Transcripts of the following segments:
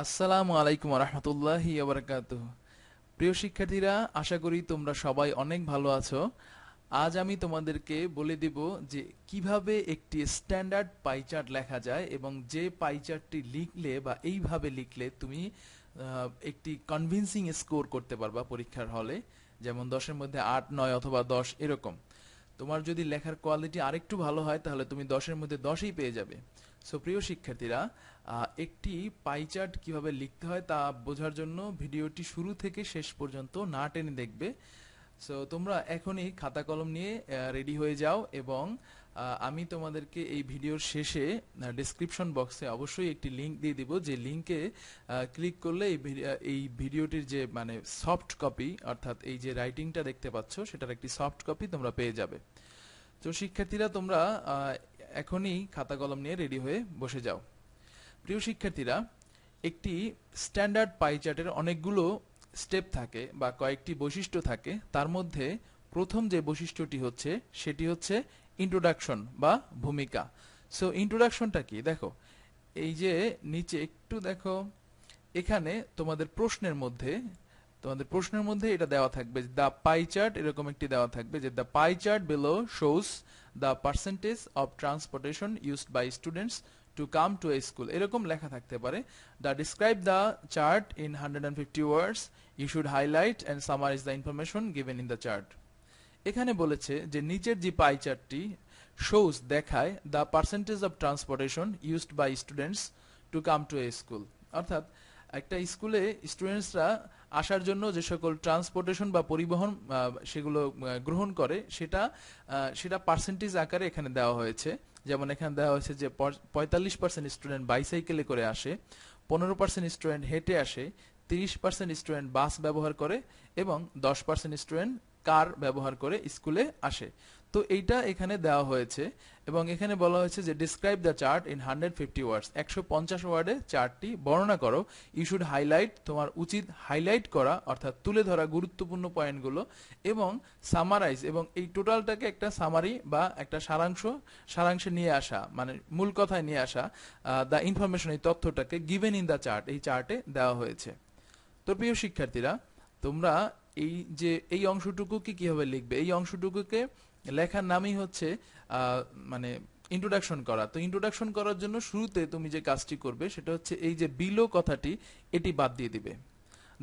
আসসালামু আলাইকুম রহমতুল্লাহি ওয়া প্রিয় শিক্ষার্থীরা, আশা করি তোমরা সবাই অনেক ভালো আছো। আজ আমি তোমাদেরকে বলে দিব যে কিভাবে একটি স্ট্যান্ডার্ড পাই চার্ট লেখা যায় এবং যে পাই চার্টটি লিখলে বা এইভাবে লিখলে তুমি একটি কনভিন্সিং স্কোর করতে পারবা পরীক্ষার হলে, যেমন 10-এর মধ্যে 8, 9 অথবা 10 এরকম। তোমার যদি লেখার কোয়ালিটি আরেকটু ভালো হয় তাহলে তুমি 10-এর মধ্যে 10ই পেয়ে যাবে। সো প্রিয় শিক্ষার্থীরা, একটি পাই চার্ট কিভাবে লিখতে হয় তা বোঝার জন্য ভিডিওটি শুরু থেকে শেষ পর্যন্ত না টেনে দেখবে। সো তোমরা এখনই খাতা কলম নিয়ে রেডি হয়ে যাও এবং আমি তোমাদেরকে এই ভিডিওর শেষে ডেসক্রিপশন বক্সে অবশ্যই একটি লিংক দিয়ে দিব, যে লিংকে ক্লিক করলে এই ভিডিওটির যে মানে সফট কপি, অর্থাৎ এই যে রাইটিংটা দেখতে পাচ্ছ সেটার একটি সফট কপি তোমরা পেয়ে যাবে। তো শিক্ষার্থীরা, তোমরা এখনই খাতা কলম নিয়ে রেডি হয়ে বসে যাও। প্রিয় শিক্ষার্থীরা, একটি স্ট্যান্ডার্ড পাই চার্টের অনেকগুলো স্টেপ থাকে বা কয়েকটি বৈশিষ্ট্য থাকে। তার মধ্যে প্রথম যে বৈশিষ্ট্যটি হচ্ছে সেটি হচ্ছে ইন্ট্রোডাকশন বা ভূমিকা। সো ইন্ট্রোডাকশনটা কি দেখো, এই যে নিচে একটু দেখো, এখানে তোমাদের প্রশ্নের মধ্যে এটা দেওয়া থাকবে, দ্য পাই চার্ট এরকম একটি দেওয়া থাকবে যে the pie chart below shows the percentage of transportation used by students to come to a school, এরকম লেখা থাকতে পারে। The describe the chart in 150 words, you should highlight and summarise the information given in the chart. এখানে বলেছে যে নিচের যে pie চার্টটি শোজ দেখায় the percentage of transportation used by students to come to a school, অর্থাৎ একটা স্কুলে স্টুডেন্টসরা আসার জন্য যে সকল ট্রান্সপোর্টেশন বা পরিবহন সেগুলো গ্রহণ করে সেটা পার্সেন্টেজ আকারে এখানে দেওয়া হয়েছে। যেমন এখানে দেওয়া হয়েছে যে 45% স্টুডেন্ট বাইসাইকেলে করে আসে, 15% স্টুডেন্ট হেঁটে আসে, 30% স্টুডেন্ট বাস ব্যবহার করে এবং 10% স্টুডেন্ট কার ব্যবহার করে স্কুলে আসে। তো এইটা এখানে দেওয়া হয়েছে এবং এখানে বলা হয়েছে যে ডিসক্রাইব দ্য চার্ট ইন 150 ওয়ার্ডস, 150 ওয়ার্ডে চার্টটি বর্ণনা করো। ইউ শুড হাইলাইট, তোমার উচিত হাইলাইট করা অর্থাৎ তুলে ধরা গুরুত্বপূর্ণ পয়েন্টগুলো, এবং সামারাইজ, এবং এই টোটালটাকে একটা সামারি বা একটা সারাংশে নিয়ে আসা, মানে মূল কথায় নিয়ে আসা দ্য ইনফরমেশন, এই তথ্যটাকে গিভেন ইন দ্য চার্ট, এই চার্টে দেওয়া হয়েছে। তো প্রিয় শিক্ষার্থীরা, তোমরা এই অংশটুকুকে কিভাবে লিখবে, এই অংশটুকুকে লেখার নামই হচ্ছে মানে ইন্ট্রোডাকশন করা। তো ইন্ট্রোডাকশন করার জন্য শুরুতে তুমি যে কাজটি করবে সেটা হচ্ছে এই যে বিলো কথাটি, এটি বাদ দিয়ে দিবে।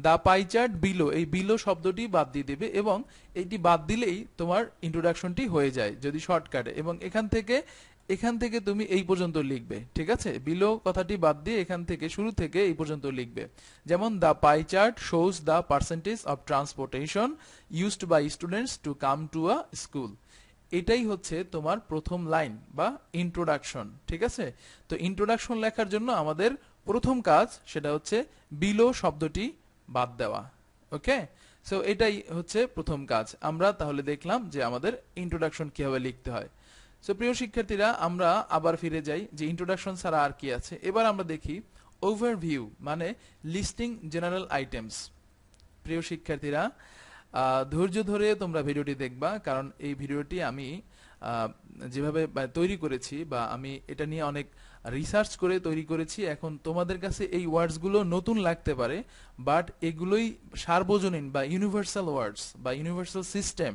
দা পাই চার্ট বিলো, এই বিলো শব্দটি বাদ দিয়ে দিবে এবং এইটি বাদ দিলেই তোমার ইন্ট্রোডাকশনটি হয়ে যায় যদি শর্টকাটে, এবং এখান থেকে তুমি এই পর্যন্ত লিখবে, ঠিক আছে? বিলো কথাটি বাদ দিয়ে এখান থেকে শুরু থেকে এই পর্যন্ত লিখবে। যেমন the pie chart shows the percentage of transportation used by students to come to a school. এটাই হচ্ছে তোমার প্রথম লাইন বা ইন্ট্রোডাকশন, ঠিক আছে? তো ইন্ট্রোডাকশন লেখার জন্য আমাদের প্রথম কাজ সেটা হচ্ছে বিলো শব্দটি বাদ দেওয়া। ওকে, সো এটাই হচ্ছে প্রথম কাজ। আমরা তাহলে দেখলাম যে আমাদের ইন্ট্রোডাকশন কিভাবে লিখতে হয়। সো প্রিয় শিক্ষার্থীরা, আমরা আবার ফিরে যাই যে ইন্ট্রোডাকশন ছাড়া আর কি আছে। এবার আমরা দেখি ওভারভিউ, মানে লিস্টিং জেনারেল আইটেমস। প্রিয় শিক্ষার্থীরা, ধৈর্য ধরে তোমরা ভিডিওটি দেখবা, কারণ এই ভিডিওটি আমি যেভাবে তৈরি করেছি বা আমি এটা নিয়ে অনেক রিসার্চ করে তৈরি করেছি। এখন তোমাদের কাছে এই ওয়ার্ডসগুলো নতুন লাগতে পারে, বাট এগুলোই সার্বজনীন বা ইউনিভার্সাল ওয়ার্ডস বা ইউনিভার্সাল সিস্টেম,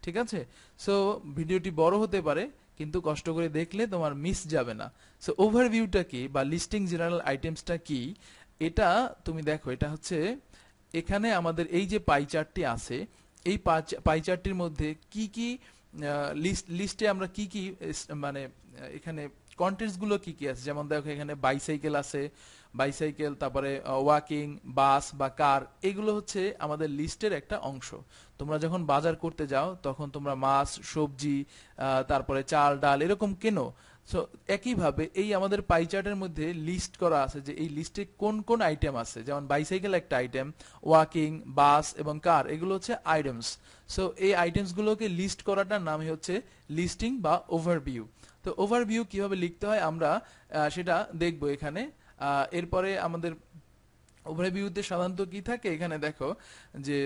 ঠিক আছে? সো ভিডিওটি বড় হতে পারে, কিন্তু কষ্ট করে দেখলে তোমার মিস যাবে না। সো ওভারভিউটা কি বা লিস্টিং জেনারেল আইটেমসটা কি, এটা তুমি দেখো। এটা হচ্ছে এখানে আমাদের এই যে পাই চার্টটি আছে, এই পাই চার্টটির মধ্যে কি কি লিস্টে আমরা কি কি মানে এখানে কন্টেন্টস গুলো কি কি আছে। যেমন দেখো, এখানে বাইসাইকেল আছে, বাইসাইকেল, তারপরে ওয়াকিং, বাস বা কার, এগুলো হচ্ছে আমাদের লিস্টের একটা অংশ। তোমরা যখন বাজার করতে যাও তখন তোমরা মাছ, সবজি, তারপরে চাল, ডাল এরকম কেনো। সো একইভাবে এই আমাদের পাই চার্টের মধ্যে লিস্ট করা আছে যে এই লিস্টে কোন কোন আইটেম আছে। যেমন বাইসাইকেল একটা আইটেম, ওয়াকিং, বাস এবং কার, এগুলো হচ্ছে আইটেমস। সো এই আইটেমস গুলোকে লিস্ট করাটার নামই হচ্ছে লিস্টিং বা ওভারভিউ। তো ওভারভিউ কিভাবে লিখতে হয় আমরা সেটা দেখবো এখানে। এরপরে আমাদের ওভারভিউতে সাধারণত কি থাকে, এখানে দেখো যে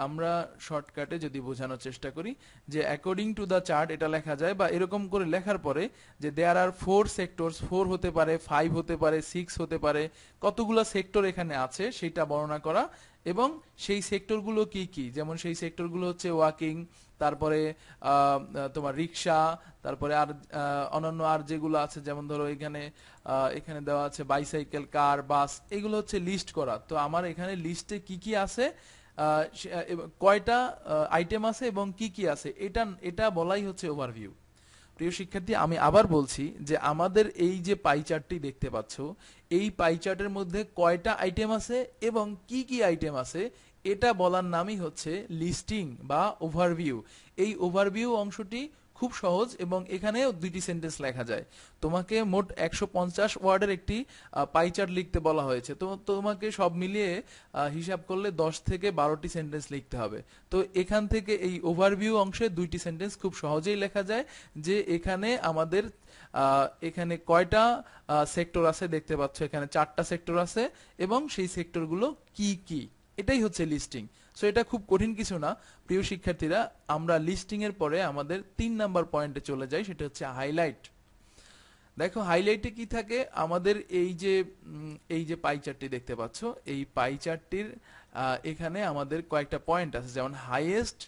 আমরা শর্টকাটে যদি বোঝানোর চেষ্টা করি যে অ্যাকর্ডিং টু দ্য চার্ট এটা লেখা যায়, বা এরকম করে লেখার পরে যে দেয়ার আর 4 সেক্টরস, 4 হতে পারে, 5 হতে পারে, 6 হতে পারে, কতগুলো সেক্টর এখানে আছে সেটা বর্ণনা করা, এবং সেই সেক্টরগুলো কি কি, যেমন সেই সেক্টরগুলো হচ্ছে ওয়াকিং, তারপরে তোমার রিক্সা, তারপরে আর অন্যান্য আর যেগুলো আছে, যেমন ধরো এখানে এখানে দেওয়া আছে বাইসাইকেল, কার, বাস, এগুলো হচ্ছে লিস্ট করা। তো আমার এখানে লিস্টে কি কি আছে, কয়টা আইটেম আছে এবং কি কি আছে, এটা এটা বলাই হচ্ছে ওভারভিউ। প্রিয় শিক্ষার্থী, আমি আবার বলছি যে আমাদের এই যে পাই চার্টটি দেখতে পাচ্ছ, এই পাই চার্টের মধ্যে কয়টা আইটেম আছে এবং কি কি আইটেম আছে, এটা বলার নামই হচ্ছে লিস্টিং বা ওভারভিউ। এই ওভারভিউ অংশটি খুব সহজ, এবং এখানেও দুইটি সেন্টেন্স লেখা যায়। তোমাকে মোট 150 ওয়ার্ডের একটি পাই চার্ট লিখতে বলা হয়েছে, তো তোমাকে সব মিলিয়ে হিসাব করলে 10 থেকে 12টি সেন্টেন্স লিখতে হবে। তো এখান থেকে এই ওভারভিউ অংশে দুইটি সেন্টেন্স খুব সহজেই লেখা যায়, যে এখানে আমাদের এখানে কয়টা সেক্টর আছে দেখতে পাচ্ছ, এখানে 4টা সেক্টর আছে এবং সেই সেক্টরগুলো কি কি, এটাই হচ্ছে লিস্টিং। সো এটা খুব কঠিন কিছু না প্রিয় শিক্ষার্থীরা। আমরা লিস্টিং এর পরে আমাদের 3 নাম্বার পয়েন্টে চলে যাই, সেটা হচ্ছে হাইলাইট। দেখো হাইলাইটে কি থাকে, আমাদের এই যে পাই চার্টটি দেখতে পাচ্ছ, এই পাই চার্টটির এখানে আমাদের কয়েকটা পয়েন্ট আছে, যেমন হাইয়েস্ট,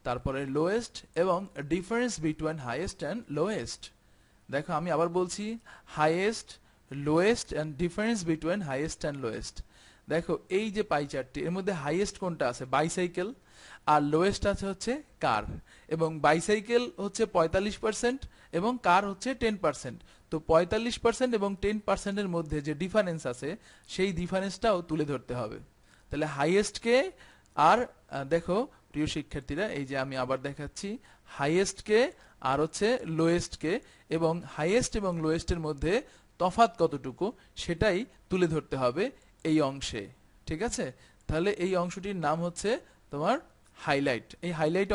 তারপরে লোয়েস্ট এবং difference between highest and lowest. দেখো আমি আবার বলছি, highest, lowest and difference between highest and lowest. দেখো এই যে পাই চার্টটি, এর মধ্যে হাইয়েস্ট কোনটা আছে, বাইসাইকেল, আর লোয়েস্ট আছে হচ্ছে কার, এবং বাইসাইকেল হচ্ছে 45% এবং কার হচ্ছে 10%। তো 45% এবং 10%-এর মধ্যে যে ডিফারেন্স আছে, সেই ডিফারেন্সটাও তুলে ধরতে হবে। তাহলে হাইয়েস্টকে আর দেখো প্রিয় শিক্ষার্থীরা, এই যে আমি আবার দেখাচ্ছি, হাইয়েস্টকে আর হচ্ছে লোয়েস্টকে, এবং হাইয়েস্ট এবং লোয়েস্টের মধ্যে তফাৎ কতটুকু সেটাই তুলে ধরতে হবে এই অংশে। ঠিক আছে, তাহলে এই অংশটির নাম হচ্ছে তোমার হাইলাইট। এই হাইলাইট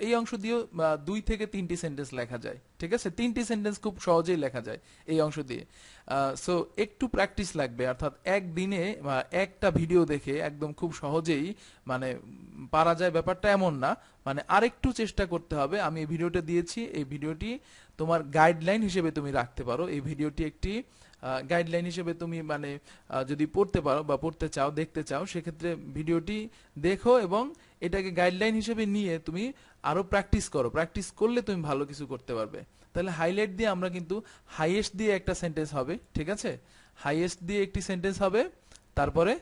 এই অংশ দিয়েও 2 থেকে 3টি সেন্টেন্স লেখা যায়। ঠিক আছে, 3টি সেন্টেন্স খুব সহজেই লেখা যায় এই অংশ দিয়ে। সো একটু প্র্যাকটিস লাগবে, অর্থাৎ একদিনে বা একটা ভিডিও দেখে একদম খুব সহজেই মানে পারা যায় ব্যাপারটা এমন না, মানে আরেকটু চেষ্টা করতে হবে। আমি এই ভিডিওটা দিয়েছি, এই ভিডিওটি তোমার গাইডলাইন হিসেবে তুমি রাখতে পারো। এই ভিডিওটি একটি গাইডলাইন হিসেবে তুমি মানে যদি পড়তে পারো বা পড়তে চাও, দেখতে চাও, সেক্ষেত্রে ভিডিওটি দেখো এবং এটাকে গাইডলাইন হিসেবে নিয়ে তুমি আরো প্র্যাকটিস করো। প্র্যাকটিস করলে তুমি ভালো কিছু করতে পারবে। তাহলে হাইলাইট দিয়ে আমরা কিন্তু হাইয়েস্ট দিয়ে একটা সেন্টেন্স হবে, ঠিক আছে, হাইয়েস্ট দিয়ে একটি সেন্টেন্স হবে, তারপরে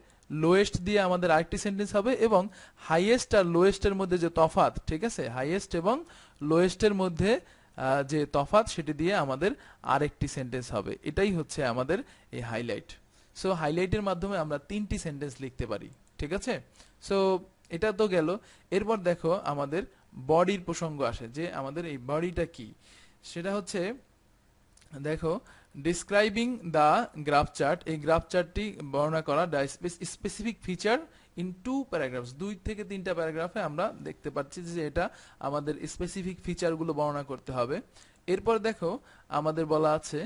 লোয়েস্ট দিয়ে আমাদের আরেকটি সেন্টেন্স হবে, এবং হাইয়েস্ট আর লোয়েস্টের মধ্যে যে তফাৎ, ঠিক আছে, হাইয়েস্ট এবং লোয়েস্টের মধ্যে যে তফাৎ, সেটি দিয়ে আমাদের আরেকটি সেন্টেন্স হবে। এটাই হচ্ছে আমাদের এই হাইলাইট। সো হাইলাইটের মাধ্যমে আমরা 3টি সেন্টেন্স লিখতে পারি। ঠিক আছে, সো এটা তো গেল। এরপর দেখো আমাদের বডির প্রসঙ্গ আসে, যে আমাদের এই বডিটা কি, সেটা হচ্ছে দেখো ডিসক্রাইবিং দ্য গ্রাফ চার্ট। এই গ্রাফ চার্টটি বর্ণনা করা the specific feature in 2 paragraphs. 2 থেকে 3টা প্যারাগ্রাফে আমরা দেখতে পাচ্ছি যে এটা আমাদের স্পেসিফিক ফিচারগুলো বর্ণনা করতে হবে। এরপর দেখো আমাদের বলা আছে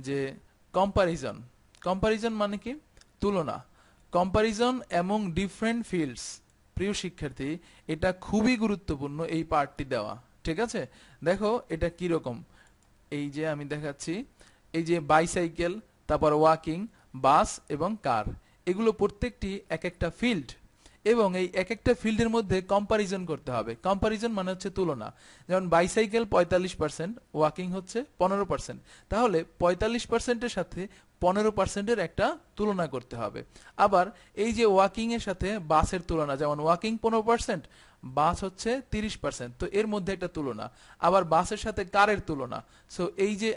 যে কম্পারিজন। কম্পারিজন মানে কি, তুলনা। Comparison among different fields. প্রিয় শিক্ষার্থী, এটা খুবই গুরুত্বপূর্ণ এই পার্টটি দেওয়া। ঠিক আছে, দেখো এটা কি রকম, এই যে আমি দেখাচ্ছি, এই যে বাইসাইকেল, তারপর ওয়াকিং, বাস এবং কার, এগুলো প্রত্যেকটি এক একটা ফিল্ড, এবং এই এক একটা ফিল্ডের মধ্যে কম্পারিজন করতে হবে। কম্পারিজন মানে হচ্ছে তুলনা। যেমন বাইসাইকেল 45%, ওয়াকিং হচ্ছে 15%, তাহলে 45%-এর সাথে 15%-এর একটা তুলনা করতে হবে। আবার এই যে ওয়াকিং এর সাথে বাসের তুলনা, যেমন ওয়াকিং 15%, বাস হচ্ছে 30%, তো এর মধ্যে একটা তুলনা। আবার বাসের সাথে কারের তুলনা। সো এই যে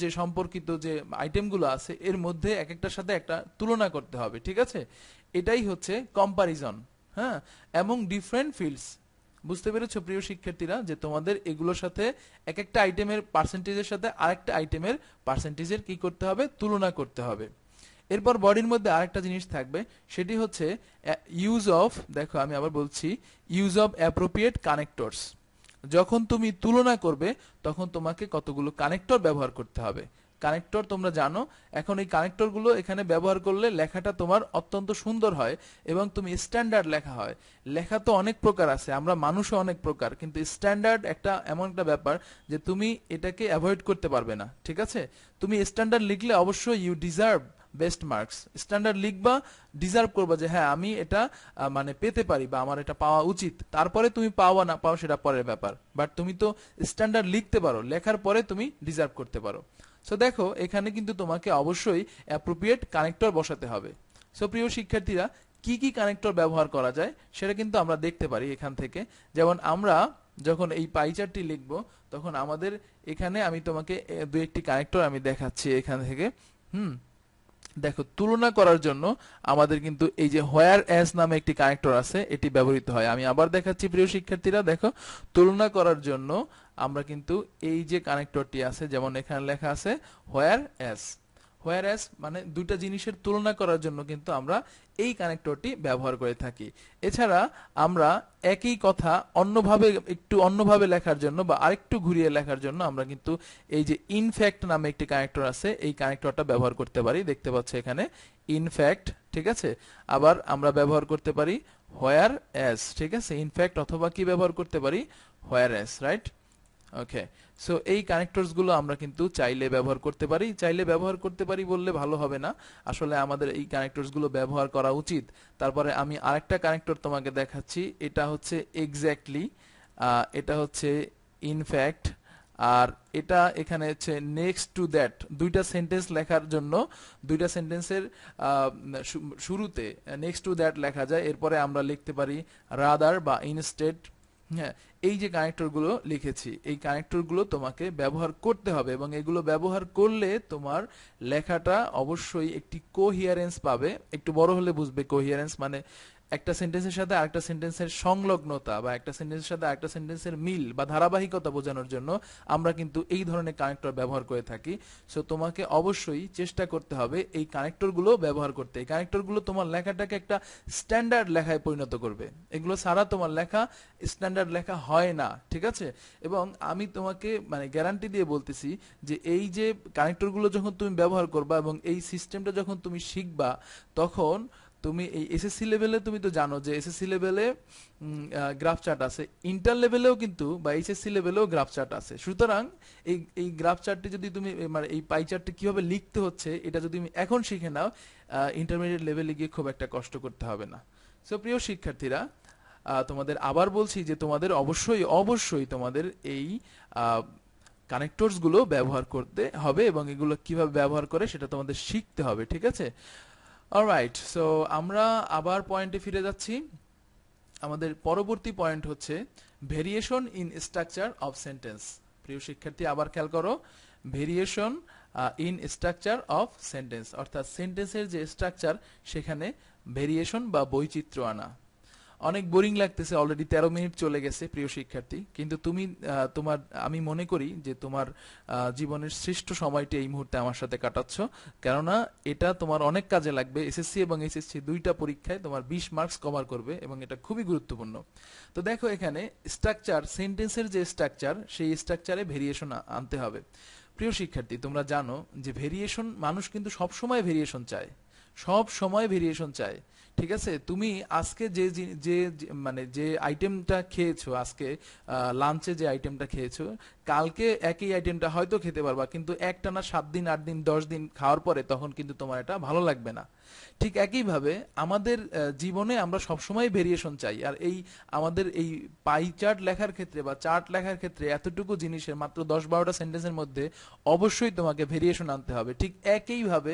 যে সম্পর্কিত যে আইটেমগুলো আছে, এর মধ্যে এক একটার সাথে একটা তুলনা করতে হবে। ঠিক আছে, এটাই হচ্ছে কম্পারিজন। হ্যাঁ, এবং ডিফারেন্ট ফিল্ডস। বুঝতে পেরেছো প্রিয় শিক্ষার্থীরা, যে তোমাদের এগুলোর সাথে এক একটা আইটেমের পার্সেন্টেজের সাথে আরেকটা আইটেমের পার্সেন্টেজের কি করতে হবে, তুলনা করতে হবে। এরপর বডির মধ্যে আরেকটা জিনিস থাকবে, সেটি হচ্ছে ইউজ অফ, দেখো আমি আবার বলছি, ইউজ অফ অ্যাপ্রোপ্রিয়েট কানেক্টরস। যখন তুমি তুলনা করবে তখন তোমাকে কতগুলো কানেক্টর ব্যবহার করতে হবে। কানেক্টর তোমরা জানো। এখন এই কানেক্টরগুলো এখানে ব্যবহার করলে লেখাটা তোমার অত্যন্ত সুন্দর হয় এবং তুমি স্ট্যান্ডার্ড লেখা হয়। লেখা তো অনেক প্রকার আছে, আমরা মানুষও অনেক প্রকার, কিন্তু স্ট্যান্ডার্ড একটা এমন একটা ব্যাপার যে তুমি এটাকে অ্যাভয়েড করতে পারবে না। ঠিক আছে, তুমি স্ট্যান্ডার্ড লিখলে অবশ্যই you deserve best marks. Standard লিখবা, ডিজার্ভ করবা যে হ্যাঁ আমি এটা মানে পেতে পারি বা আমার এটা পাওয়া উচিত। তারপরে তুমি পাওয়া না পাও সেটা পরের ব্যাপার, বাট তুমি তো স্ট্যান্ডার্ড লিখতে পারো, লেখার পরে তুমি ডিজার্ভ করতে পারো। সো দেখো এখানে কিন্তু তোমাকে অবশ্যই অ্যাপ্রোপ্রিয়েট কানেক্টর বসাতে হবে। সো প্রিয় শিক্ষার্থীরা, কি কি কানেক্টর ব্যবহার করা যায় সেটা কিন্তু আমরা দেখতে পারি এখান থেকে। যেমন আমরা যখন এই পাই চার্টটি লিখব তখন আমাদের এখানে আমি তোমাকে দুই একটি কানেক্টর আমি দেখাচ্ছি এখান থেকে। দেখো, তুলনা করার জন্য আমাদের কিন্তু এই যে হোয়ার অ্যাজ নামে একটি কানেক্টর আছে, এটি ব্যবহৃত হয়। আমি আবার দেখাচ্ছি প্রিয় শিক্ষার্থীরা, দেখো তুলনা করার জন্য আমরা কিন্তু এই যে কানেক্টরটি আছে, যেমন এখানে লেখা আছে হোয়ার অ্যাজ। হোয়ার অ্যাজ মানে দুইটা জিনিসের তুলনা করার জন্য কিন্তু আমরা এই কানেক্টরটি ব্যবহার করে থাকি। এছাড়া আমরা একই কথা অন্যভাবে, একটু অন্যভাবে লেখার জন্য বা আরেকটু ঘুরিয়ে লেখার জন্য আমরা কিন্তু এই যে ইনফ্যাক্ট নামে একটি কানেক্টর আছে, এই কানেক্টরটা ব্যবহার করতে পারি। দেখতে পাচ্ছ এখানে ইনফ্যাক্ট, ঠিক আছে। আবার আমরা ব্যবহার করতে পারি হোয়ার অ্যাজ, ঠিক আছে। ইনফ্যাক্ট অথবা কি ব্যবহার করতে পারি, হোয়ার অ্যাজ, রাইট। ওকে, সো এই কানেক্টরস গুলো আমরা কিন্তু চাইলে ব্যবহার করতে পারি। চাইলে ব্যবহার করতে পারি বললে ভালো হবে না, আসলে আমাদের এই কানেক্টরস গুলো ব্যবহার করা উচিত। তারপরে আমি আরেকটা কানেক্টর তোমাকে দেখাচ্ছি, এটা হচ্ছে এক্স্যাক্টলি, এটা হচ্ছে ইনফ্যাক্ট, আর এটা এখানে হচ্ছে নেক্সট টু দ্যাট। দুইটা সেন্টেন্স লেখার জন্য দুইটা সেন্টেন্সের শুরুতে নেক্সট টু দ্যাট লেখা যায়, এরপরে আমরা লিখতে পারি রাদার বা ইনস্টেড। হ্যাঁ, এই যে কানেক্টরগুলো লিখেছি, এই কানেক্টরগুলো তোমাকে ব্যবহার করতে হবে এবং এগুলো ব্যবহার করলে তোমার লেখাটা অবশ্যই একটি কোহিয়ারেন্স পাবে। একটু বড় হলে বুঝবে কোহিয়ারেন্স মানে একটা সেন্টেন্সের সাথে আরেকটা সেন্টেন্সের সংলগ্নতা বা একটা সেন্টেন্সের সাথে আরেকটা সেন্টেন্সের মিল বা ধারাবাহিকতা বোঝানোর জন্য আমরা কিন্তু এই ধরনের কানেক্টর ব্যবহার করে থাকি। সো তোমাকে অবশ্যই চেষ্টা করতে হবে এই কানেক্টরগুলো ব্যবহার করতে। এই কানেক্টরগুলো তোমার লেখাটাকে একটা স্ট্যান্ডার্ড লেখায় পরিণত করবে। এগুলো ছাড়া তোমার লেখা স্ট্যান্ডার্ড লেখা হয় না, ঠিক আছে। এবং আমি তোমাকে মানে গ্যারান্টি দিয়ে বলতেছি যে এই যে কানেক্টরগুলো যখন তুমি ব্যবহার করবা এবং এই সিস্টেমটা যখন তুমি শিখবা, তখন তুমি এই এসএসসি লেভেলে, তুমি তো জানো যে এসএসসি লেভেলে গ্রাফ চার্ট আছে, ইন্টার লেভেলেও কিন্তু বা এইচএসসি লেভেলেও গ্রাফ চার্ট আছে। সুতরাং এই গ্রাফ চার্টটি যদি তুমি মানে এই পাই চার্টটি কিভাবে লিখতে হচ্ছে এটা যদি তুমি এখন শিখে নাও, ইন্টারমিডিয়েট লেভেলে গিয়ে খুব একটা কষ্ট করতে হবে না। সো প্রিয় শিক্ষার্থীরা, তোমাদের আবার বলছি যে তোমাদের অবশ্যই অবশ্যই তোমাদের এই কানেক্টরস গুলো ব্যবহার করতে হবে এবং এগুলো কিভাবে ব্যবহার করে সেটা তোমাদের শিখতে হবে, ঠিক আছে। অলরাইট, সো আমরা আবার পয়েন্টে ফিরে যাচ্ছি। আমাদের পরবর্তী পয়েন্ট হচ্ছে variation in structure of sentence. প্রিয় শিক্ষার্থী, আবার খেয়াল করো, variation in structure of sentence, অর্থাৎ সেন্টেন্সের যে স্ট্রাকচার সেখানে ভেরিয়েশন বা বৈচিত্র্য আনা। অনেক বোরিং লাগতেছে, অলরেডি 13 মিনিট চলে গেছে প্রিয় শিক্ষার্থী, কিন্তু তুমি তোমার, আমি মনে করি যে তোমার জীবনের শ্রেষ্ঠ সময়টি এই মুহূর্তে আমার সাথে কাটাচ্ছ, কেননা এটা তোমার অনেক কাজে লাগবে। এসএসসি এবং এইচএসসি দুইটা পরীক্ষায় তোমার 20 মার্কস কভার করবে এবং এটা খুবই গুরুত্বপূর্ণ। তো দেখো এখানে স্ট্রাকচার, সেন্টেন্সের যে স্ট্রাকচার, সেই স্ট্রাকচারে ভেরিয়েশন আনতে হবে। প্রিয় শিক্ষার্থী, তোমরা জানো যে ভেরিয়েশন, মানুষ কিন্তু সব সময় ভেরিয়েশন চায়, সব সময় ভেরিয়েশন চায়, ঠিক আছে। তুমি আজকে যে যে মানে যে আইটেমটা খেয়েছো, আজকে লাঞ্চে যে আইটেমটা খেয়েছো, কালকে একই আইটেমটা হয়তো খেতে পারবা, কিন্তু একটানা 7 দিন 8 দিন 10 দিন খাওয়ার পরে তখন কিন্তু তোমার এটা ভালো লাগবে না। ঠিক একইভাবে আমাদের জীবনে আমরা সবসময় ভেরিয়েশন চাই। আর এই আমাদের এই পাই চার্ট লেখার ক্ষেত্রে বা চার্ট লেখার ক্ষেত্রে এতটুকু জিনিসের মাত্র 10-12টা সেন্টেন্সের মধ্যে অবশ্যই তোমাকে ভেরিয়েশন আনতে হবে। ঠিক একইভাবে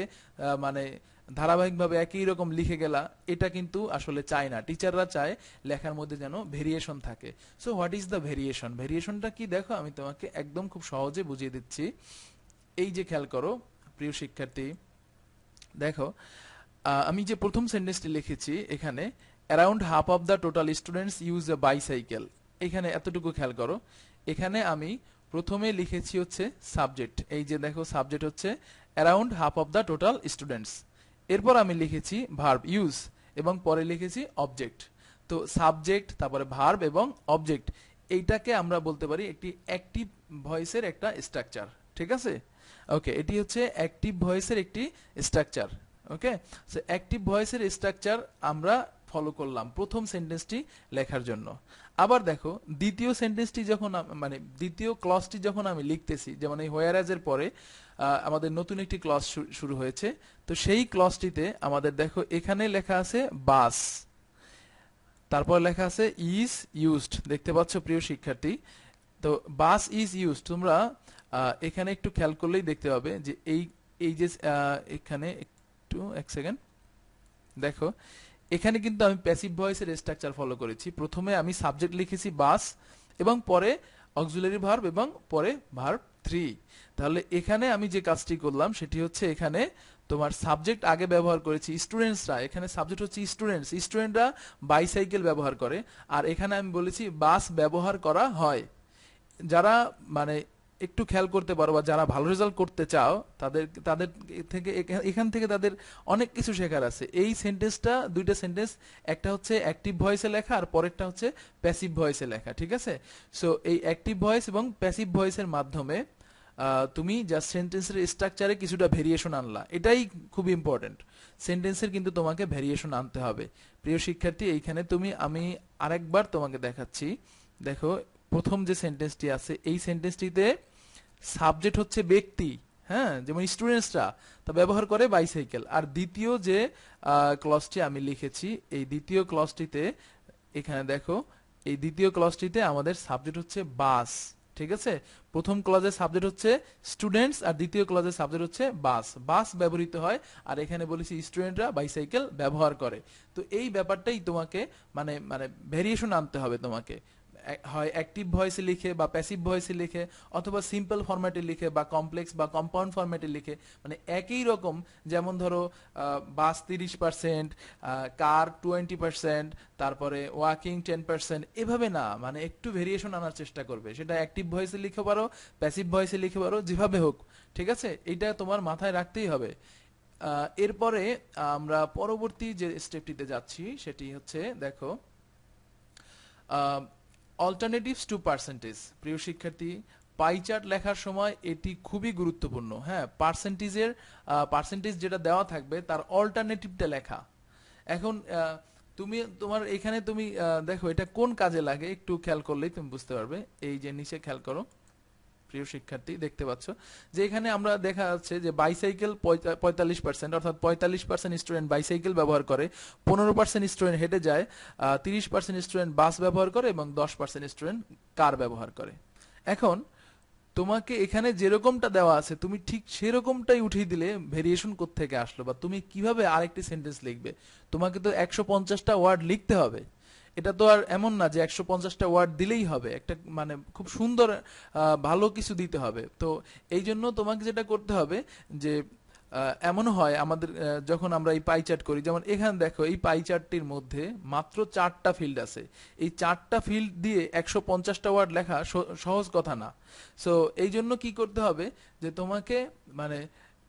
মানে ধারাবাহিকভাবে একই রকম লিখে গেলা, এটা কিন্তু আসলে চায় না। টিচাররা চায় লেখার মধ্যে যেন ভেরিয়েশন থাকে। So what is the variation? ভেরিয়েশনটা কি দেখো, আমি তোমাকে একদম খুব সহজে বুঝিয়ে দিচ্ছি। এই যে খেয়াল করো প্রিয় শিক্ষার্থী, দেখো আমি যে প্রথম সেন্টেন্সটি লিখেছি এখানে, around half of the total students use a bicycle. এখানে এতটুকু খেয়াল করো, এখানে আমি প্রথমে লিখেছি হচ্ছে সাবজেক্ট। এই যে দেখো সাবজেক্ট হচ্ছে around half of the total students. এরপর আমি লিখেছি ভার্ব ইউজ এবং পরে লিখেছি অবজেক্ট। তো সাবজেক্ট, তারপরে ভার্ব এবং অবজেক্ট, এইটাকে আমরা বলতে পারি একটি অ্যাক্টিভ ভয়েসের একটা স্ট্রাকচার, ঠিক আছে। ওকে, এটি হচ্ছে অ্যাক্টিভ ভয়েসের একটি স্ট্রাকচার। ওকে, সো অ্যাক্টিভ ভয়েসের স্ট্রাকচার আমরা ফলো করলাম প্রথম সেন্টেন্সটি লেখার জন্য। আবার দেখো দ্বিতীয় সেন্টেন্সটি যখন মানে দ্বিতীয় ক্লজটি যখন আমি লিখতেছি, যেমন এই হোয়ার এর পরে আমাদের নতুন একটি ক্লজ শুরু হয়েছে, তো সেই ক্লজটিতে আমাদের দেখো এখানে লেখা আছে বাস, তারপর লেখা আছে ইজ ইউজড, দেখতে পাচ্ছ প্রিয় শিক্ষার্থী। তো বাস ইজ ইউজড, তোমরা এখানে একটু খেয়াল করলেই দেখতে পাবে যে এই যে এখানে একটু এক সেকেন্ড দেখো, এখানে কিন্তু আমি প্যাসিভ ভয়েসের স্ট্রাকচার ফলো করেছি। প্রথমে আমি সাবজেক্ট লিখেছি বাস, এবং পরে অক্সিলারি ভার্ব, এবং পরে ভার্ব 3। তাহলে এখানে আমি যে কাজটি করলাম সেটি হচ্ছে এখানে তোমার সাবজেক্ট আগে ব্যবহার করেছি স্টুডেন্টসরা, এখানে সাবজেক্ট হচ্ছে স্টুডেন্টস, স্টুডেন্টরা বাইসাইকেল ব্যবহার করে, আর এখানে আমি বলেছি বাস ব্যবহার করা হয়। যারা মানে একটু খেয়াল করতে পারো বা যারা ভালো রেজাল্ট করতে চাও, তাদের তাদের থেকে এখান থেকে তাদের অনেক কিছু শেখার আছে। এই সেন্টেন্সটা, দুইটা সেন্টেন্স, একটা হচ্ছে অ্যাক্টিভ ভয়েসে লেখা আর পরেরটা হচ্ছে প্যাসিভ ভয়েসে লেখা, ঠিক আছে? সো এই অ্যাক্টিভ ভয়েস এবং প্যাসিভ ভয়েসের মাধ্যমে তুমি জাস্ট সেন্টেন্সের স্ট্রাকচারে কিছুটা ভেরিয়েশন আনলা, এটাই খুব ইম্পর্টেন্ট। সেন্টেন্সের কিন্তু তোমাকে ভেরিয়েশন আনতে হবে প্রিয় শিক্ষার্থী। এইখানে আমি আরেকবার তোমাকে দেখাচ্ছি, দেখো প্রথম যে সেন্টেন্সটি আছে এই সেন্টেন্সটিতে সাবজেক্ট হচ্ছে ব্যক্তি, হ্যাঁ, যেমন স্টুডেন্টসরা তা ব্যবহার করে বাইসাইকেল। আর দ্বিতীয় যে ক্লজটি আমি লিখেছি, এই দ্বিতীয় ক্লজটিতে এখানে দেখো, এই দ্বিতীয় ক্লজটিতে আমাদের সাবজেক্ট হচ্ছে বাস, ঠিক আছে? প্রথম ক্লজের সাবজেক্ট হচ্ছে স্টুডেন্টস আর দ্বিতীয় ক্লজের সাবজেক্ট হচ্ছে বাস, বাস ব্যবহৃত হয়, আর এখানে বলেছি স্টুডেন্টরা বাইসাইকেল ব্যবহার করে। তো এই ব্যাপারটাই তোমাকে মানে মানে ভেরিয়েশন আনতে হবে তোমাকে, হয় অ্যাক্টিভ ভয়েসে লিখে বা প্যাসিভ ভয়েসে লিখে, অথবা সিম্পল ফরম্যাটে লিখে বা কমপ্লেক্স বা কম্পাউন্ড ফরম্যাটে লিখে, মানে একই রকম। যেমন ধরো বাস 30%, কার 20%, তারপরে ওয়াকিং 10%, এভাবে না, মানে একটু ভেরিয়েশন আনার চেষ্টা করবে। সেটা অ্যাক্টিভ ভয়েসে লিখে পারো, প্যাসিভ ভয়েসে লিখে পারো, যেভাবে হোক, ঠিক আছে? এটা তোমার মাথায় রাখতেই হবে। এরপরে আমরা পরবর্তী যে স্টেপটিতে যাচ্ছি সেটি হচ্ছে দেখো অল্টারনেটিভস টু পার্সেন্টেজ। প্রিয় শিক্ষার্থী, পাই চার্ট লেখার সময় এটি খুবই গুরুত্বপূর্ণ। হ্যাঁ, পার্সেন্টেজ যেটা দেওয়া থাকবে তার অল্টারনেটিভটা লেখা। এখন তুমি তোমার এখানে তুমি দেখো এটা কোন কাজে লাগে, একটু খেয়াল করলেই তুমি বুঝতে পারবে। এই যে নিচে খেয়াল করো প্রিয় শিক্ষার্থী, দেখতে পাচ্ছ যে এখানে আমরা দেখা যাচ্ছে যে বাইসাইকেল 45%, অর্থাৎ 45% স্টুডেন্ট বাইসাইকেল ব্যবহার করে, 15% স্টুডেন্ট হেঁটে যায়, 30% স্টুডেন্ট বাস ব্যবহার করে, এবং 10% স্টুডেন্ট কার ব্যবহার করে। এখন তোমাকে এখানে যেরকমটা দেওয়া আছে তুমি ঠিক সেরকমটাই উঠিয়ে দিলে ভেরিয়েশন কোত্থেকে আসলো, বা তুমি কিভাবে আরেকটি সেন্টেন্স লিখবে? তোমাকে তো 150টা ওয়ার্ড লিখতে হবে। এটা তো আর এমন না যে 150টা ওয়ার্ড দিলেই হবে, একটা মানে খুব সুন্দর ভালো কিছু দিতে হবে। তো এই জন্য তোমাকে যেটা করতে হবে যে এমন হয় আমাদের যখন আমরা এই পাই চার্ট করি, যেমন এখানে দেখো এই পাই চার্টটির মধ্যে মাত্র 4টা ফিল্ড আছে। এই 4টা ফিল্ড দিয়ে 150টা ওয়ার্ড লেখা সহজ কথা না। সো এই জন্য কি করতে হবে যে তোমাকে মানে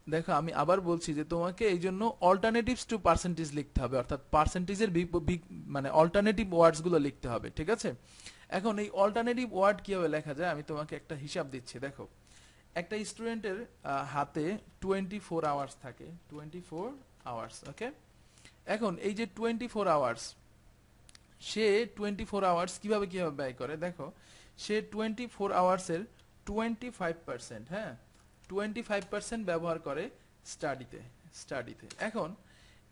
দেখো আমি আবার বলছি যে তোমাকে এই জন্য অল্টারনেটিভস টু পার্সেন্টেজ লিখতে হবে, অর্থাৎ পার্সেন্টেজের মানে অল্টারনেটিভ ওয়ার্ডস গুলো লিখতে হবে, ঠিক আছে? এখন এই অল্টারনেটিভ ওয়ার্ড কিভাবে লেখা যায় আমি তোমাকে একটা হিসাব দিচ্ছি। দেখো একটা স্টুডেন্টের হাতে 24 আওয়ার্স থাকে, 24 আওয়ার্স, ওকে? এখন এই যে 24 আওয়ার্স, সে 24 আওয়ার্স কিভাবে কিভাবে ব্যয় করে দেখো। সে 24 আওয়ার্সের 25%, হ্যাঁ, 25% ব্যবহার করে স্টাডিতে। এখন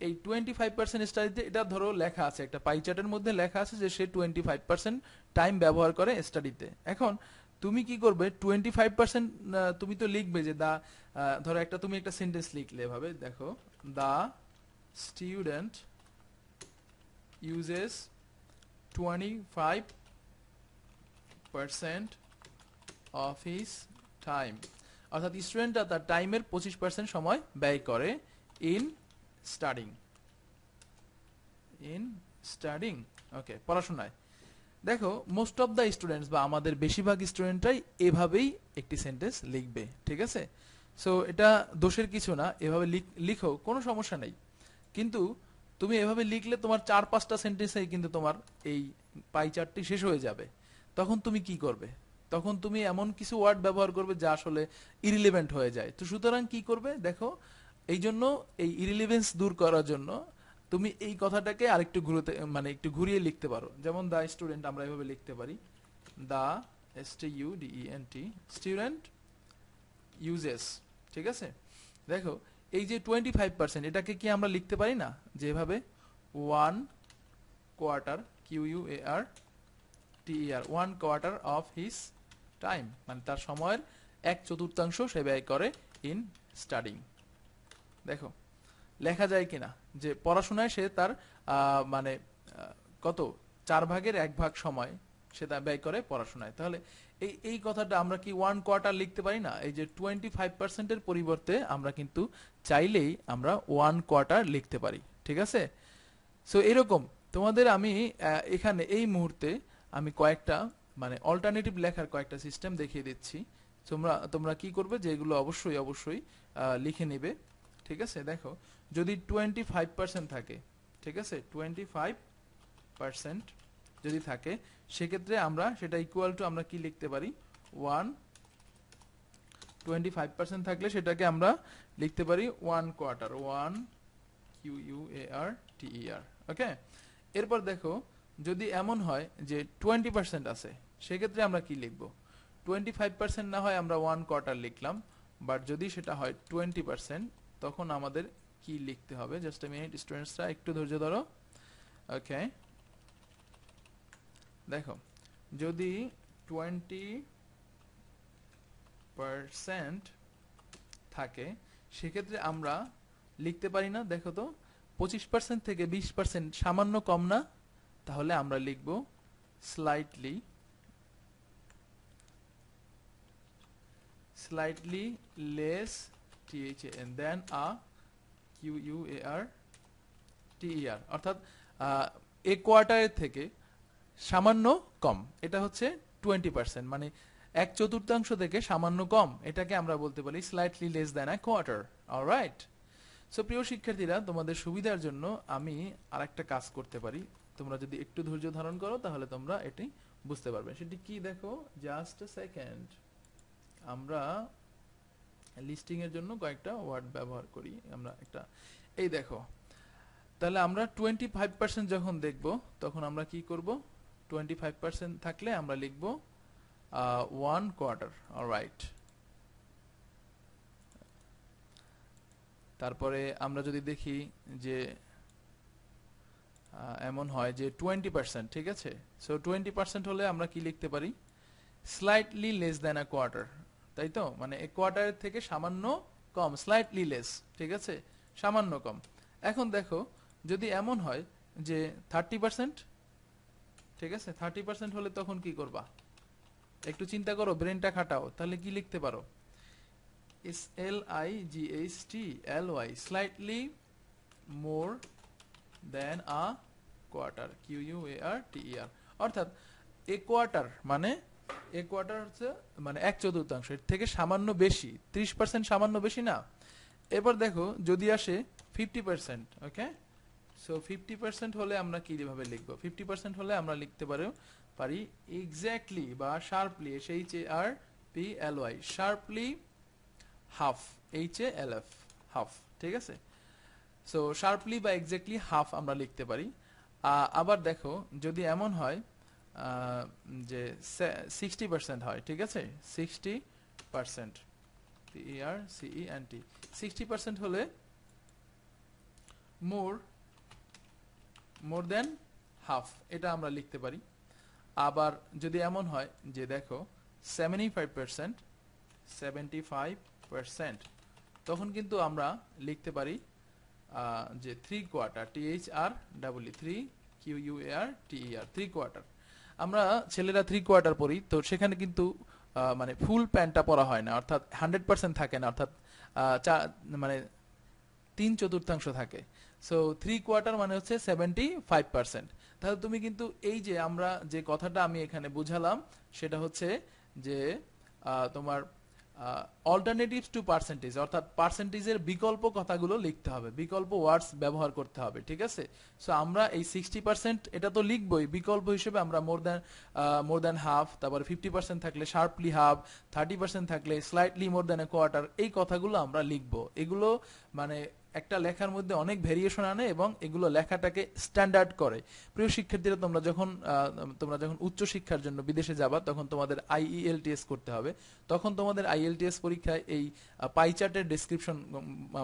এই 25% স্টাডিতে, এটা ধরো লেখা আছে একটা পাই চার্টের মধ্যে লেখা আছে যে সে 25% টাইম ব্যবহার করে স্টাডিতে। এখন তুমি কি করবে, 25% তুমি তো লিখবে যে ধরো তুমি একটা সেন্টেন্স লিখলে এভাবে, দেখো the student uses 25% of his time, অর্থাৎ স্টুডেন্টরা তার টাইমের 25% সময় ব্যয় করে ইন স্টাডিং, ওকে, পড়াশোনায়। দেখো মোস্ট অফ দ্য স্টুডেন্টস বা আমাদের বেশিরভাগ স্টুডেন্টরাই এভাবেই একটি সেন্টেন্স লিখবে, ঠিক আছে? সো এটা দোষের কিছু না, এভাবে লিখো, কোনো সমস্যা নেই। কিন্তু তুমি এভাবে লিখলে তোমার 4-5টা সেন্টেন্সেই কিন্তু তোমার এই পাই চার্টটি শেষ হয়ে যাবে। তখন তুমি কি করবে? তখন তুমি এমন কিছু ওয়ার্ড ব্যবহার করবে যা আসলে ইরিলেভেন্ট হয়ে যায়। তো সুতরাং কি করবে দেখো, এই জন্য এই ইরিলেভেন্স দূর করার জন্য তুমি এই কথাটাকে আরেকটু ঘুরতে মানে একটু ঘুরিয়ে লিখতে পারো। যেমন দা স্টুডেন্ট আমরা এভাবে লিখতে পারি, দা STUDENT স্টুডেন্ট ইউজেস। ঠিক আছে, দেখো এই যে 25% এটাকে কি আমরা লিখতে পারি না যেভাবে 1 quarter QUARTER 1 quarter of his time, মানে তার সময়ের 1/4 সে ব্যয় করে ইন স্টাডিং। দেখো লেখা যায় কিনা যে পড়াশোনায় সে তার মানে কত 1/4 সময় সে তা ব্যয় করে পড়াশোনায়। তাহলে এই কথাটা আমরা কি 1 কোয়ার্টার লিখতে পারি না? এই যে 25%-এর পরিবর্তে আমরা কিন্তু চাইলেই আমরা 1 কোয়ার্টার লিখতে পারি। ঠিক আছে, সো এরকম তোমাদের আমি এখানে এই মুহূর্তে আমি কয়েকটা মানে অল্টারনেটিভ লেখার কয়েকটা সিস্টেম দেখিয়ে দিচ্ছি। তোমরা কি করবে যে এগুলো অবশ্যই লিখে নেবে। ঠিক আছে, দেখো যদি 25% থাকে, ঠিক আছে 25% যদি থাকে সেক্ষেত্রে আমরা সেটা ইকুয়াল টু আমরা কি লিখতে পারি 25% থাকলে সেটাকে আমরা লিখতে পারি 1 কোয়ার্টার 1 QUARTER। ওকে, এরপর দেখো যদি এমন হয় যে 20% আছে সেক্ষেত্রে আমরা কি লিখব 25% না হয় আমরা 1 কোয়ার্টার লিখলাম, বাট যদি সেটা হয় 20% তখন আমাদের কি লিখতে হবে, জাস্ট a minute স্টুডেন্টসরা একটু ধৈর্য ধরো। ওকে, দেখো যদি 20% থাকে সেক্ষেত্রে আমরা লিখতে পারি না, দেখো তো 25% থেকে 20% সামান্য কম না, তাহলে আমরা লিখব স্লাইটলি লেস দেন আ QUARTER, অর্থাৎ এ কোয়ার্টারের থেকে সামান্য কম, এটা হচ্ছে 20%, মানে 1/4 থেকে সামান্য কম, এটাকে আমরা বলতে পারি slightly less than a quarter. Alright, so প্রিয় শিক্ষার্থীরা তোমাদের সুবিধার জন্য আমি আরেকটা কাজ করতে পারি, তোমরা যদি একটু ধৈর্য ধারণ করো তাহলে তোমরা এটি বুঝতে পারবে। সেটি কি দেখো, জাস্ট আ সেকেন্ড, আমরা লিস্টিং এর জন্য কয়েকটা ওয়ার্ড ব্যবহার করি আমরা একটা, এই দেখো তাহলে আমরা 25% যখন দেখব তখন আমরা কি করব 25% থাকলে আমরা লিখব 1 কোয়ার্টার। অলরাইট, তারপরে আমরা যদি দেখি যে এমন হয় যে 20%, ঠিক আছে, সো 20% হলে আমরা কি লিখতে পারি slightly less than a quarter, তাই তো, মানে এক কোয়ার্টারের থেকে সামান্য কম, স্লাইটলি লেস, ঠিক আছে, সামান্য কম। এখন দেখো যদি এমন হয় যে 30%, ঠিক আছে 30% হলে তখন কি করবা, একটু চিন্তা করো, ব্রেনটা খাটাও, তাহলে কি লিখতে পারো SLIGHTLY slightly more than a quarter QUARTER, অর্থাৎ এ কোয়ার্টার মানে এ কোয়ার্টার হচ্ছে মানে 1/4, এর থেকে সামান্য বেশি, 30% সামান্য বেশি না। এবার দেখো যদি আসে 50%, ওকে, সো 50% হলে আমরা কিভাবে লিখবো, 50% হলে আমরা লিখতে পারি এক্স্যাক্টলি বা sharply SHARPLY sharply half HALF half, ঠিক আছে, সো শার্পলি বা এক্স্যাক্টলি হাফ আমরা লিখতে পারি। আবার দেখো যদি এমন হয় যে 60% হয়, ঠিক আছে 60% PERCENT 60% হলে মোর দেন হাফ, এটা আমরা লিখতে পারি। আবার যদি এমন হয় যে দেখো 75% তখন কিন্তু আমরা লিখতে পারি যে 3 কোয়ার্টার THREE 3 কোয়ার্টার। আমরা ছেলেরা 3 কোয়ার্টার পড়ি, তো সেখানে কিন্তু মানে ফুল প্যান্টটা পরা হয় না, অর্থাৎ 100% থাকে না, অর্থাৎ মানে 3/4 থাকে। সো 3 কোয়ার্টার মানে হচ্ছে 75%। তাহলে তুমি কিন্তু এই যে আমরা যে কথাটা আমি এখানে বুঝালাম সেটা হচ্ছে যে তোমার অল্টারনেটিভস টু পার্সেন্টেজ, অর্থাৎ পার্সেন্টেজের বিকল্প কথাগুলো লিখতে হবে, বিকল্প ওয়ার্ডস ব্যবহার করতে হবে, ঠিক আছে। সো আমরা এই 60% এটা তো লিখবই, বিকল্প হিসেবে আমরা মোর দ্যান হাফ, তারপরে 50% থাকলে শার্পলি হাফ, 30% থাকলে slightly more than a quarter, এই কথাগুলো আমরা লিখবো। এগুলো মানে একটা লেখার মধ্যে অনেক ভেরিয়েশন আনে এবং এগুলো লেখাটাকে স্ট্যান্ডার্ড করে। প্রিয় শিক্ষার্থীরা, তোমরা যখন উচ্চ শিক্ষার জন্য বিদেশে যাবা তখন তোমাদের আইইএলটিএস করতে হবে। তখন তোমাদের আইএলটিএস পরীক্ষায় এই পাই চার্টের ডেসক্রিপশন,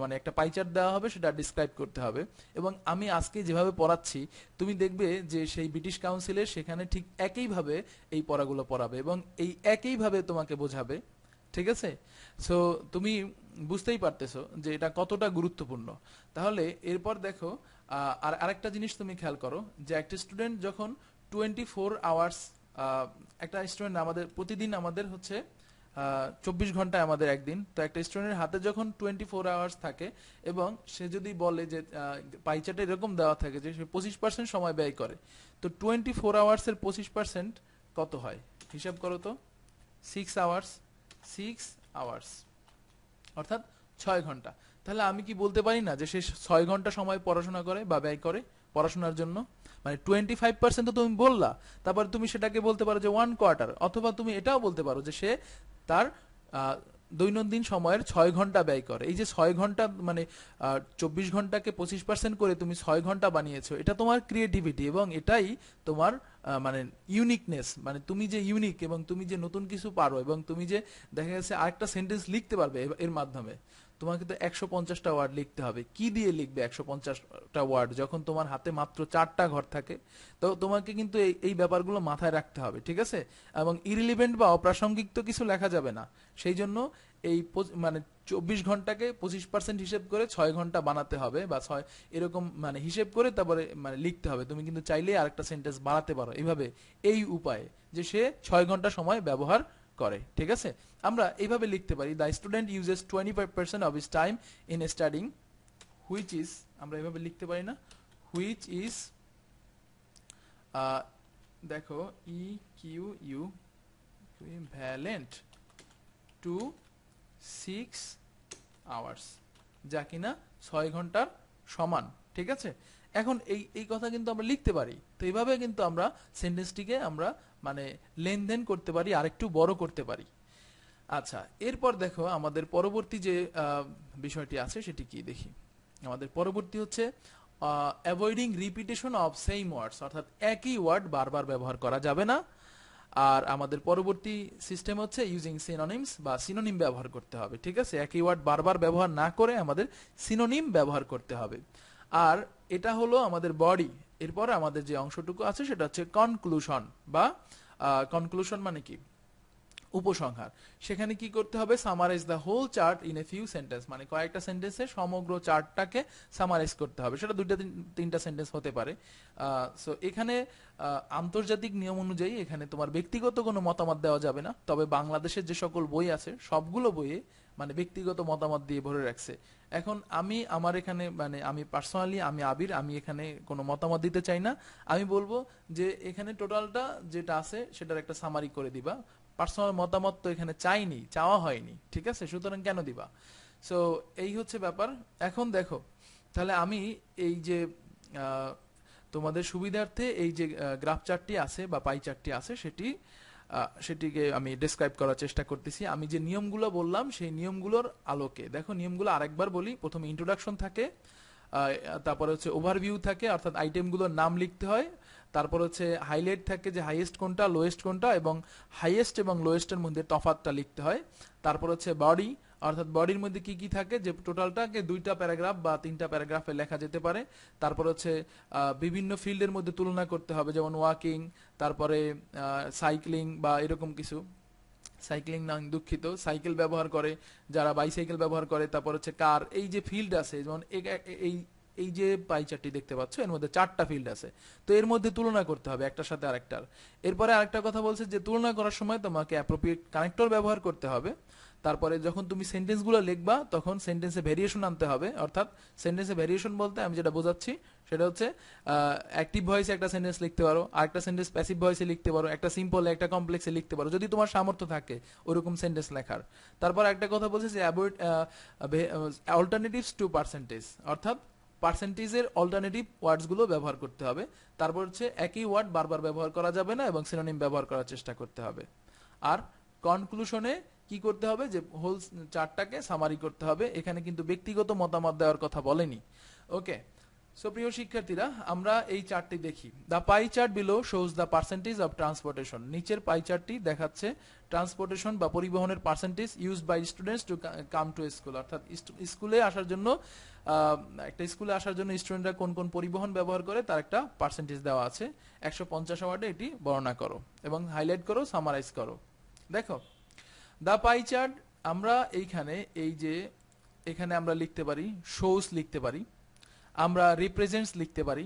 মানে একটা পাই চার্ট দেওয়া হবে, সেটা ডিসক্রাইব করতে হবে। এবং আমি আজকে যেভাবে পড়াচ্ছি তুমি দেখবে যে সেই ব্রিটিশ কাউন্সিলের সেখানে ঠিক একইভাবে এই পড়াগুলো পড়াবে এবং এই একইভাবে তোমাকে বোঝাবে, ঠিক আছে। সো তুমি বুঝতেই পারতেছো যে এটা কতটা গুরুত্বপূর্ণ। তাহলে এরপর দেখো আর আরেকটা জিনিস তুমি খেয়াল করো যে একটা স্টুডেন্ট যখন 24 আওয়ার্স, একটা স্টুডেন্ট আমাদের প্রতিদিন আমাদের হচ্ছে 24 ঘন্টায় আমাদের একদিন, তো একটা স্টুডেন্টের হাতে যখন 24 আওয়ার্স থাকে এবং সে যদি বলে যে পাইচার্টে এরকম দেওয়া থাকে যে সে 25% সময় ব্যয় করে, তো 24 আওয়ার্সের 25% কত হয় হিসাব করো তো। 6 আওয়ার্স অর্থাৎ 6 ঘন্টা। তাহলে আমি কি বলতে পারি না যে সে 6 ঘন্টা সময় পড়াশোনা করে বা ব্যয় করে পড়াশোনার জন্য? মানে 25% তো তুমি বললা, তারপর তুমি সেটাকে বলতে পারো যে 1/4, অথবা তুমি এটাও বলতে পারো যে সে তার দৈনন্দিন সময়ের 6 ঘন্টা ব্যয় করে। এই যে 6 ঘন্টা মানে 24 ঘন্টাকে 25% করে তুমি 6 ঘন্টা বানিয়েছো, এটা তোমার ক্রিয়েটিভিটি এবং এটাই তোমার মানে ইউনিকনেস, মানে তুমি যে ইউনিক এবং তুমি যে নতুন কিছু পারো এবং তুমি যে দেখা গেছে আরেকটা সেন্টেন্স লিখতে পারবে এর মাধ্যমে। তোমাকে তো 150টা ওয়ার্ড লিখতে হবে। কি দিয়ে লিখবে 150টা ওয়ার্ড যখন তোমার হাতে মাত্র 4টা ঘর থাকে? তো তোমাকে কিন্তু এই ব্যাপারগুলো মাথায় রাখতে হবে, ঠিক আছে। এবং ইরিলিভেন্ট বা অপ্রাসঙ্গিক তো কিছু লেখা যাবে না। সেই জন্য এই মানে 24 ঘন্টাকে 25% হিসেব করে 6 ঘন্টা বানাতে হবে বা 6 এরকম মানে হিসেব করে তারপরে মানে লিখতে হবে। তুমি কিন্তু চাইলেই আরেকটা সেন্টেন্স বানাতে পারো এইভাবে, এই উপায়ে যে সে 6 ঘন্টা সময় ব্যবহার করে, ঠিক আছে। আমরা এইভাবে লিখতে পারি, the student uses 25% of his time in studying, which is, আমরা এইভাবে লিখতে পারি না, হুইচ ইজ দেখো ইকিউ ইকুইভ্যালেন্ট টু 6 আওয়ার্স, যা কিনা 6 ঘন্টার সমান, ঠিক আছে। এখন এই কথা কিন্তু আমরা লিখতে পারি। তো এইভাবে কিন্তু আমরা সেন্টেন্সটিকে আমরা মানে লেনদেন করতে পারি, আরেকটু বড় করতে পারি। আচ্ছা, এরপর দেখো আমাদের পরবর্তী যে বিষয়টি আছে সেটি কি দেখি। আমাদের পরবর্তী হচ্ছে অ্যাভয়েডিং রিপিটেশন অফ সেম ওয়ার্ডস, অর্থাৎ একই ওয়ার্ড বারবার ব্যবহার করা যাবে না। আর আমাদের পরবর্তী সিস্টেম হচ্ছে ইউজিং সিনোনিমস বা সিনোনিম ব্যবহার করতে হবে, ঠিক আছে। একই ওয়ার্ড বারবার ব্যবহার না করে আমাদের সিনোনিম ব্যবহার করতে হবে। আর এটা হলো আমাদের বডি। এরপর আমাদের যে অংশটুকু আছে সেটা হচ্ছে কনক্লুশন বা কনক্লুশন মানে কি, উপসংহার। সেখানে কি করতে হবে, summarise the whole chart in a few sentence, মানে কয়েকটা সেন্টেন্সে সমগ্র চার্টটাকে সামারাইজ করতে হবে। সেটা 2-3টা সেন্টেন্স হতে পারে। সো এখানে আন্তর্জাতিক নিয়ম অনুযায়ী এখানে তোমার ব্যক্তিগত কোনো মতামত দেওয়া যাবে না। তবে বাংলাদেশের যে সকল বই আছে সবগুলো বইয়ে মানে ব্যক্তিগত মতামত দিয়ে ভরে রাখছে। এখন আমি আমার এখানে মানে আমি পার্সোনালি আমি আবির, আমি এখানে কোনো মতামত দিতে চাই না। আমি বলবো যে এখানে টোটালটা যেটা আছে সেটার একটা সামারি করে দিবা। পার্সোনাল মতামত তো এখানে চাইনি, চাওয়া হয়নি, ঠিক আছে। সুতরাং কেন দিবা? সো এই হচ্ছে ব্যাপার। এখন দেখো, তাহলে আমি এই যে তোমাদের সুবিধার্থে এই যে গ্রাফ চার্টটি আছে বা পাই চার্টটি আছে সেটিকে আমি ডেসক্রাইব করার চেষ্টা করতেছি। আমি যে নিয়মগুলো বললাম সেই নিয়মগুলোর আলোকে দেখো, নিয়মগুলো আরেকবার বলি। প্রথমে ইন্ট্রোডাকশন থাকে, তারপর হচ্ছে ওভারভিউ থাকে, অর্থাৎ আইটেমগুলোর নাম লিখতে হয়। তারপর হচ্ছে হাইলাইট থাকে যে হাইয়েস্ট কোনটা, লোয়েস্ট কোনটা, এবং হাইয়েস্ট এবং লোয়েস্টের মধ্যে তফাৎটা লিখতে হয়। তারপর হচ্ছে বডি, অর্থাৎ বডির মধ্যে কি কি থাকে, যে টোটালটাকে 2টা প্যারাগ্রাফ বা 3টা প্যারাগ্রাফে লেখা যেতে পারে। তারপর হচ্ছে বিভিন্ন ফিল্ডের মধ্যে তুলনা করতে হবে, যেমন ওয়াকিং, তারপরে সাইক্লিং বা এরকম কিছু, সাইক্লিং না দুঃখিত, সাইকেল ব্যবহার করে যারা, বাইসাইকেল ব্যবহার করে, তারপর হচ্ছে কার, এই যে ফিল্ড আছে, যেমন এই যে পাই চার্টটি দেখতে পাচ্ছ এর মধ্যে 4টা ফিল্ড আছে। তো এর মধ্যে তুলনা করতে হবে একটার সাথে আরেকটার। এরপরে আরেকটা কথা বলছে যে তুলনা করার সময় তোমাকে অ্যাপ্রোপ্রিয়েট কানেক্টর ব্যবহার করতে হবে। তারপরে যখন তুমি সেন্টেন্সগুলো লিখবা তখন সেন্টেন্সে ভেরিয়েশন আনতে হবে, অর্থাৎ সেন্টেন্সে ভেরিয়েশন বলতে আমি যেটা বোঝাচ্ছি সেটা হচ্ছে অ্যাক্টিভ ভয়েসে একটা সেন্টেন্স লিখতে পারো, আরেকটা সেন্টেন্স প্যাসিভ ভয়েসে লিখতে পারো, একটা সিম্পল একটা কমপ্লেক্সে লিখতে পারো যদি তোমার সামর্থ্য থাকে ওরকম সেন্টেন্স লেখার। তারপর একটা কথা বলছে যে অ্যাভয়েড অল্টারনেটিভস টু পার্সেন্টেজ, অর্থাৎ পার্সেন্টেজের অল্টারনেটিভ ওয়ার্ডসগুলো ব্যবহার করতে হবে। তারপর হচ্ছে একই ওয়ার্ড বারবার ব্যবহার করা যাবে না এবং সিনোনিম ব্যবহার করার চেষ্টা করতে হবে। আর কনক্লুশনে কি করতে হবে, যে হোল চার্টটাকে সামারি করতে হবে, এখানে কিন্তু ব্যক্তিগত মতামত দেওয়ার কথা বলেনি। ওকে, সো প্রিয় শিক্ষার্থীরা আমরা এই চার্টটি দেখি। The pie chart below shows the percentage of transportation. নিচের পাই চার্টটি দেখাচ্ছে ট্রান্সপোর্টেশন বা পরিবহনের percentage used by students to come to school, অর্থাৎ স্কুলে আসার জন্য একটা স্কুলে আসার জন্য স্টুডেন্টরা কোন কোন পরিবহন ব্যবহার করে তার একটা পার্সেন্টেজ দেওয়া আছে। 150 ওয়ার্ডে এটি বর্ণনা করো এবং হাইলাইট করো, সামারাইজ করো। দেখো দ্য পাই চার্ট, আমরা এইখানে এই যে এখানে আমরা লিখতে পারি শোস লিখতে পারি, আমরা রিপ্রেজেন্টস লিখতে পারি,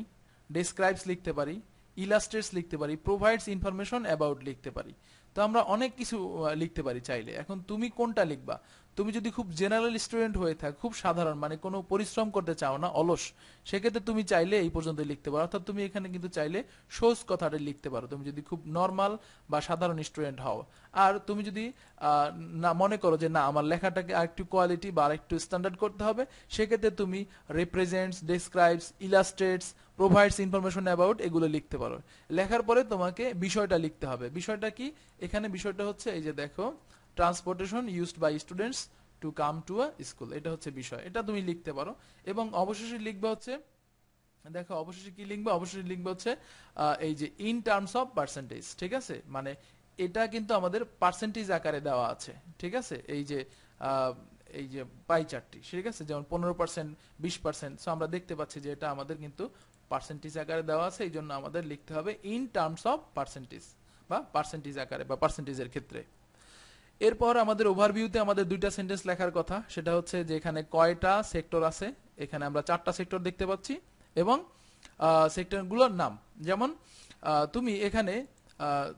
ডেসক্রাইবস লিখতে পারি, ইলাস্ট্রেটস লিখতে পারি, প্রোভাইডস ইনফরমেশন অ্যাবাউট লিখতে পারি। তো আমরা অনেক কিছু লিখতে পারি চাইলে। এখন তুমি কোনটা লিখবা? তুমি যদি খুব জেনারেল স্টুডেন্ট হয়ে থাক, খুব সাধারণ, মানে কোনো পরিশ্রম করতে চাও না, অলস, সেক্ষেত্রে তুমি চাইলে এই পর্যন্ত লিখতে পারো। অর্থাৎ তুমি এখানে কিন্তু চাইলে শোজ কথাটা লিখতে পারো তুমি যদি খুব নর্মাল বা সাধারণ স্টুডেন্ট হও। আর তুমি যদি না মনে করো যে না আমার লেখাটাকে আরেকটু কোয়ালিটি বা আরেকটু স্ট্যান্ডার্ড করতে হবে, সেক্ষেত্রে তুমি represents, describes, illustrates, provides information about এগুলো লিখতে পারো। লেখার পরে তোমাকে বিষয়টা লিখতে হবে। বিষয়টা কি? এখানে বিষয়টা হচ্ছে এই যে দেখো, transportation used by students to come to a school, এটা হচ্ছে বিষয়, এটা তুমি লিখতে পারো। এবং অবশেষে লিখবে হচ্ছে, দেখো অবশেষে কি লিখবে, অবশেষে লিখবে হচ্ছে এই যে ইন টার্মস অফ পার্সেন্টেজ। ঠিক আছে, মানে এটা কিন্তু আমাদের পার্সেন্টেজ আকারে দেওয়া আছে। ঠিক আছে, এই যে পাই চার্টটি, ঠিক আছে, যেমন 15%, 20%, সো আমরা দেখতে পাচ্ছি যে এটা আমাদের কিন্তু পার্সেন্টেজ আকারে দেওয়া আছে, এই জন্য আমাদের লিখতে হবে ইন টার্মস অফ পার্সেন্টেজ বা পার্সেন্টেজ আকারে বা পার্সেন্টেজের ক্ষেত্রে। এরপর আমাদের ওভারভিউতে আমাদের দুইটা সেন্টেন্স লেখার কথা, সেটা হচ্ছে যে এখানে কয়টা সেক্টর আছে। এখানে আমরা 4টা সেক্টর দেখতে পাচ্ছি এবং সেক্টরগুলোর নাম, যেমন তুমি এখানে